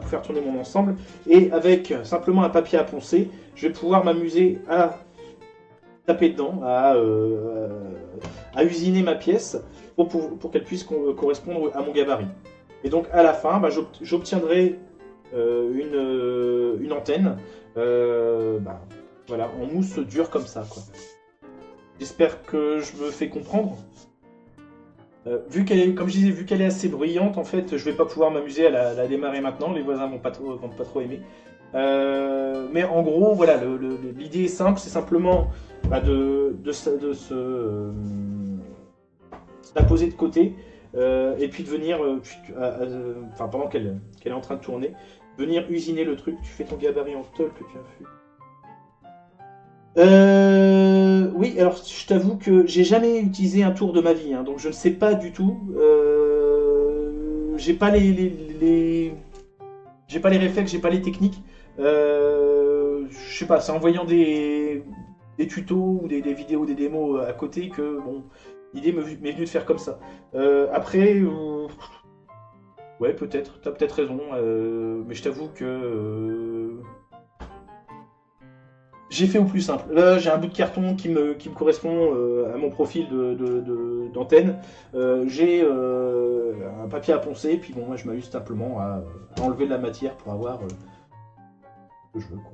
faire tourner mon ensemble, et avec simplement un papier à poncer, je vais pouvoir m'amuser à taper dedans, à usiner ma pièce pour qu'elle puisse correspondre à mon gabarit. Et donc à la fin, j'obtiendrai une antenne, voilà, en mousse dure comme ça, quoi. J'espère que je me fais comprendre. Vu qu'elle est, comme je disais, vu qu'elle est assez bruyante, en fait, je vais pas pouvoir m'amuser à la démarrer maintenant. Les voisins vont pas trop aimer. Mais en gros, voilà, l'idée est simple, c'est simplement la poser de côté et puis de venir, pendant qu'elle est en train de tourner, venir usiner le truc. Tu fais ton gabarit en tôle que tu as fait. Oui, alors je t'avoue que j'ai jamais utilisé un tour de ma vie, hein, donc je ne sais pas du tout. J'ai pas j'ai pas les réflexes, j'ai pas les techniques. Je sais pas, c'est en voyant des tutos ou des vidéos, des démos à côté que bon, l'idée m'est venue de faire comme ça. Après, ouais, peut-être, t'as peut-être raison, mais je t'avoue que j'ai fait au plus simple. Là, j'ai un bout de carton qui me correspond à mon profil d'antenne. J'ai un papier à poncer, puis bon, moi je m'amuse simplement à enlever de la matière pour avoir ce que je veux, quoi.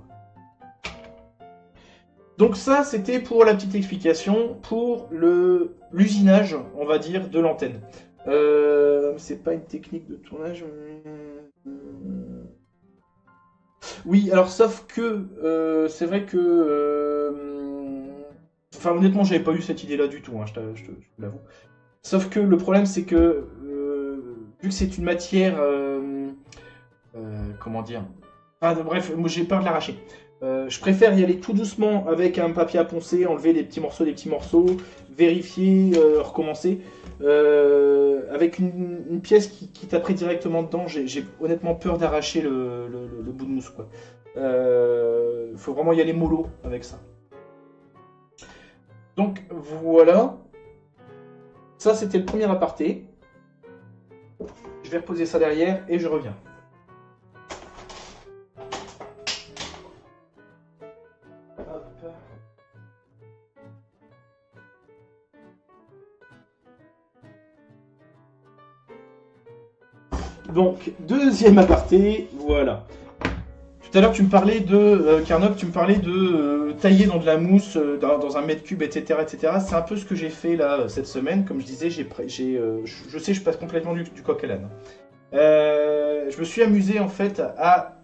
Donc ça, c'était pour la petite explication pour l'usinage, on va dire, de l'antenne. C'est pas une technique de tournage. Oui, alors sauf que c'est vrai que, enfin honnêtement, j'avais pas eu cette idée-là du tout, hein, je te l'avoue. Sauf que le problème, c'est que vu que c'est une matière, comment dire, bref, moi j'ai peur de l'arracher. Je préfère y aller tout doucement avec un papier à poncer, enlever des petits morceaux, vérifier, recommencer. Avec une pièce qui taperait directement dedans, j'ai honnêtement peur d'arracher le bout de mousse, quoi. Faut vraiment y aller mollo avec ça. Donc voilà. Ça, c'était le premier aparté. Je vais reposer ça derrière et je reviens. Donc, deuxième aparté, voilà. Tout à l'heure, tu me parlais de, Carnop, tu me parlais de tailler dans de la mousse, dans un mètre cube, etc. etc. C'est un peu ce que j'ai fait là, cette semaine. Comme je disais, je sais, je passe complètement du coq à l'âne. Je me suis amusé en fait à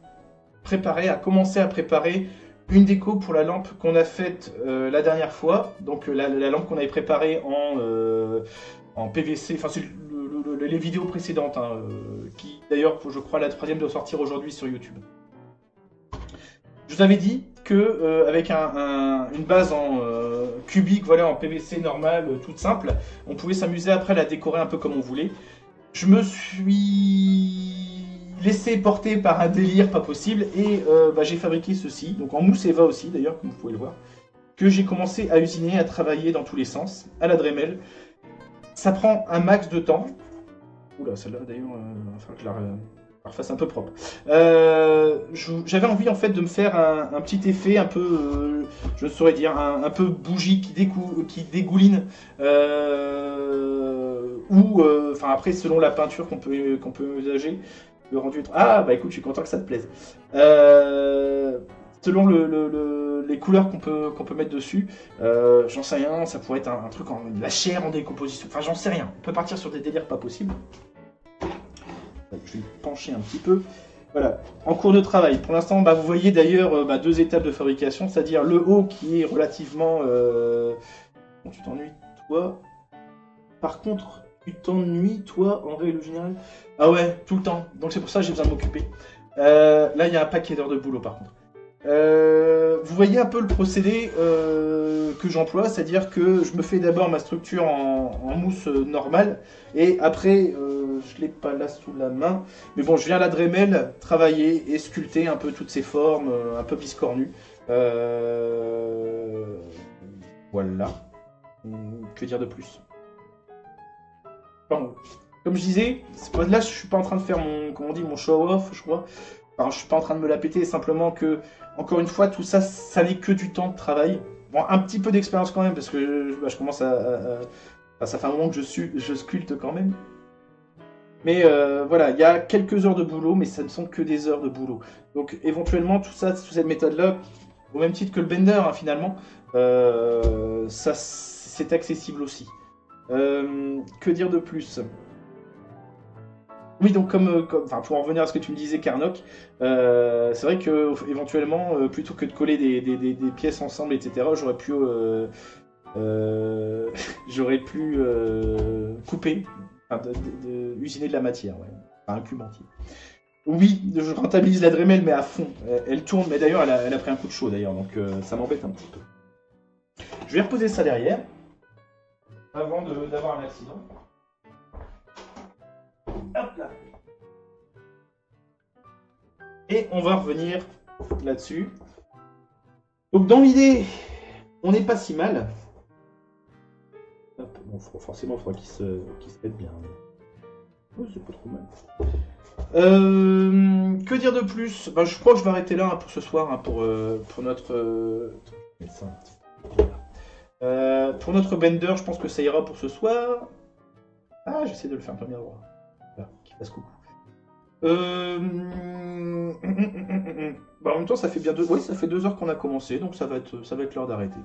commencer à préparer une déco pour la lampe qu'on a faite la dernière fois. Donc la lampe qu'on avait préparée en PVC, enfin c'est les vidéos précédentes, hein, qui d'ailleurs, je crois, la troisième doit sortir aujourd'hui sur YouTube. Je vous avais dit que avec une base en cubique, voilà, en PVC normal, toute simple, on pouvait s'amuser après à la décorer un peu comme on voulait. Je me suis laissé porter par un délire pas possible et j'ai fabriqué ceci, donc en mousse Eva aussi d'ailleurs, comme vous pouvez le voir, que j'ai commencé à usiner, à travailler dans tous les sens, à la Dremel. Ça prend un max de temps. Oula, celle-là d'ailleurs, enfin que je la refasse un peu propre. J'avais envie en fait de me faire un petit effet un peu, je ne saurais dire, un peu bougie qui dégouline, ou enfin après selon la peinture qu'on peut usager, le rendu. Ah bah écoute, je suis content que ça te plaise. Selon les couleurs qu'on peut mettre dessus, j'en sais rien, ça pourrait être un truc de la chair en décomposition, enfin j'en sais rien, on peut partir sur des délires pas possibles. Je vais pencher un petit peu. Voilà, en cours de travail. Pour l'instant, vous voyez d'ailleurs deux étapes de fabrication, c'est-à-dire le haut qui est relativement... Bon, tu t'ennuies, toi. Par contre, tu t'ennuies, toi, en règle générale. Ah ouais, tout le temps. Donc c'est pour ça que j'ai besoin de m'occuper. Là, il y a un paquet d'heures de boulot, par contre. Vous voyez un peu le procédé que j'emploie, c'est-à-dire que je me fais d'abord ma structure en mousse normale et après je l'ai pas là sous la main. Mais bon, je viens à la Dremel travailler et sculpter un peu toutes ces formes, un peu biscornues. Voilà. Que dire de plus? Bon, comme je disais, là je suis pas en train de faire mon, comment on dit, mon show-off, je crois. Enfin, je suis pas en train de me la péter, simplement que, encore une fois, tout ça, ça n'est que du temps de travail. Bon, un petit peu d'expérience quand même, parce que je commence enfin, ça fait un moment que je sculpte quand même. Mais voilà, il y a quelques heures de boulot, mais ça ne sont que des heures de boulot. Donc éventuellement, tout ça, toute cette méthode-là, au même titre que le Bender, hein, finalement, ça c'est accessible aussi. Que dire de plus? Oui, donc enfin, pour en revenir à ce que tu me disais, Carnock, c'est vrai que éventuellement, plutôt que de coller des pièces ensemble, etc., j'aurais pu couper, enfin, usiner de la matière, ouais. Enfin, un cube entier. Oui, je rentabilise la Dremel, mais à fond. Elle tourne, mais d'ailleurs, elle a pris un coup de chaud, d'ailleurs, donc ça m'embête un petit peu. Je vais reposer ça derrière, avant d'avoir un accident. Hop là. Et on va revenir là-dessus. Donc dans l'idée, on n'est pas si mal. Hop, bon, forcément, il faudra qu'il se mette bien. Oh, c'est pas trop mal. Que dire de plus? Ben, je crois que je vais arrêter là, hein, pour ce soir, hein, pour notre... pour notre Bender, je pense que ça ira pour ce soir. Ah, j'essaie de le faire un peu bien droit. Voilà, qu'il fasse coucou. Bah, en même temps, ça fait bien ça fait 2 heures qu'on a commencé, donc ça va être l'heure d'arrêter.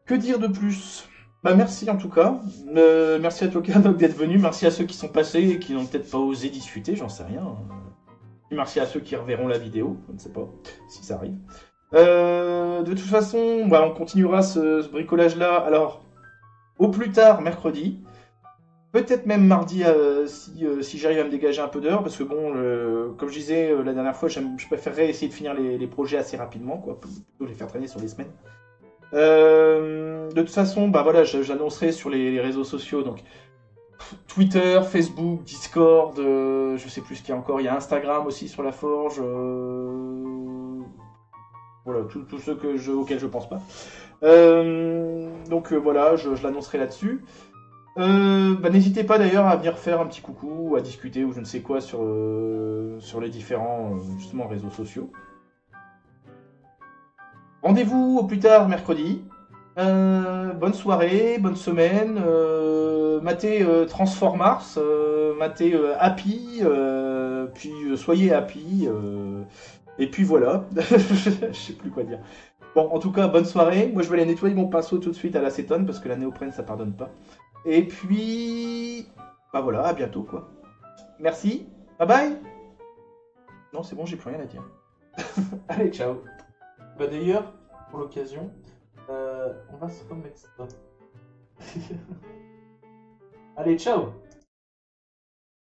Que dire de plus? Bah, merci en tout cas. Merci à toi, Karnok, d'être venu. Merci à ceux qui sont passés et qui n'ont peut-être pas osé discuter, j'en sais rien. Merci à ceux qui reverront la vidéo, je ne sais pas si ça arrive. De toute façon, bah, on continuera ce bricolage-là. Alors, au plus tard, mercredi. Peut-être même mardi, si j'arrive à me dégager un peu d'heures, parce que bon, comme je disais la dernière fois, je préférerais essayer de finir les projets assez rapidement, quoi, plutôt les faire traîner sur les semaines. De toute façon, bah voilà, j'annoncerai sur les réseaux sociaux, donc Twitter, Facebook, Discord, je sais plus ce qu'il y a encore, il y a Instagram aussi sur la Forge, voilà, tous ceux auxquels je pense pas. Donc voilà, je l'annoncerai là-dessus. Bah, n'hésitez pas d'ailleurs à venir faire un petit coucou, à discuter ou je ne sais quoi sur les différents justement réseaux sociaux. Rendez-vous au plus tard mercredi. Bonne soirée, bonne semaine. Matez Transformars, matez Happy, puis soyez happy. Et puis voilà, je sais plus quoi dire. Bon, en tout cas, bonne soirée. Moi, je vais aller nettoyer mon pinceau tout de suite à l'acétone parce que la néoprène, ça pardonne pas. Et puis, bah voilà, à bientôt quoi. Merci, bye bye. Non, c'est bon, j'ai plus rien à dire. Allez, ciao. Bah d'ailleurs, pour l'occasion, on va se remettre ça. Allez, ciao.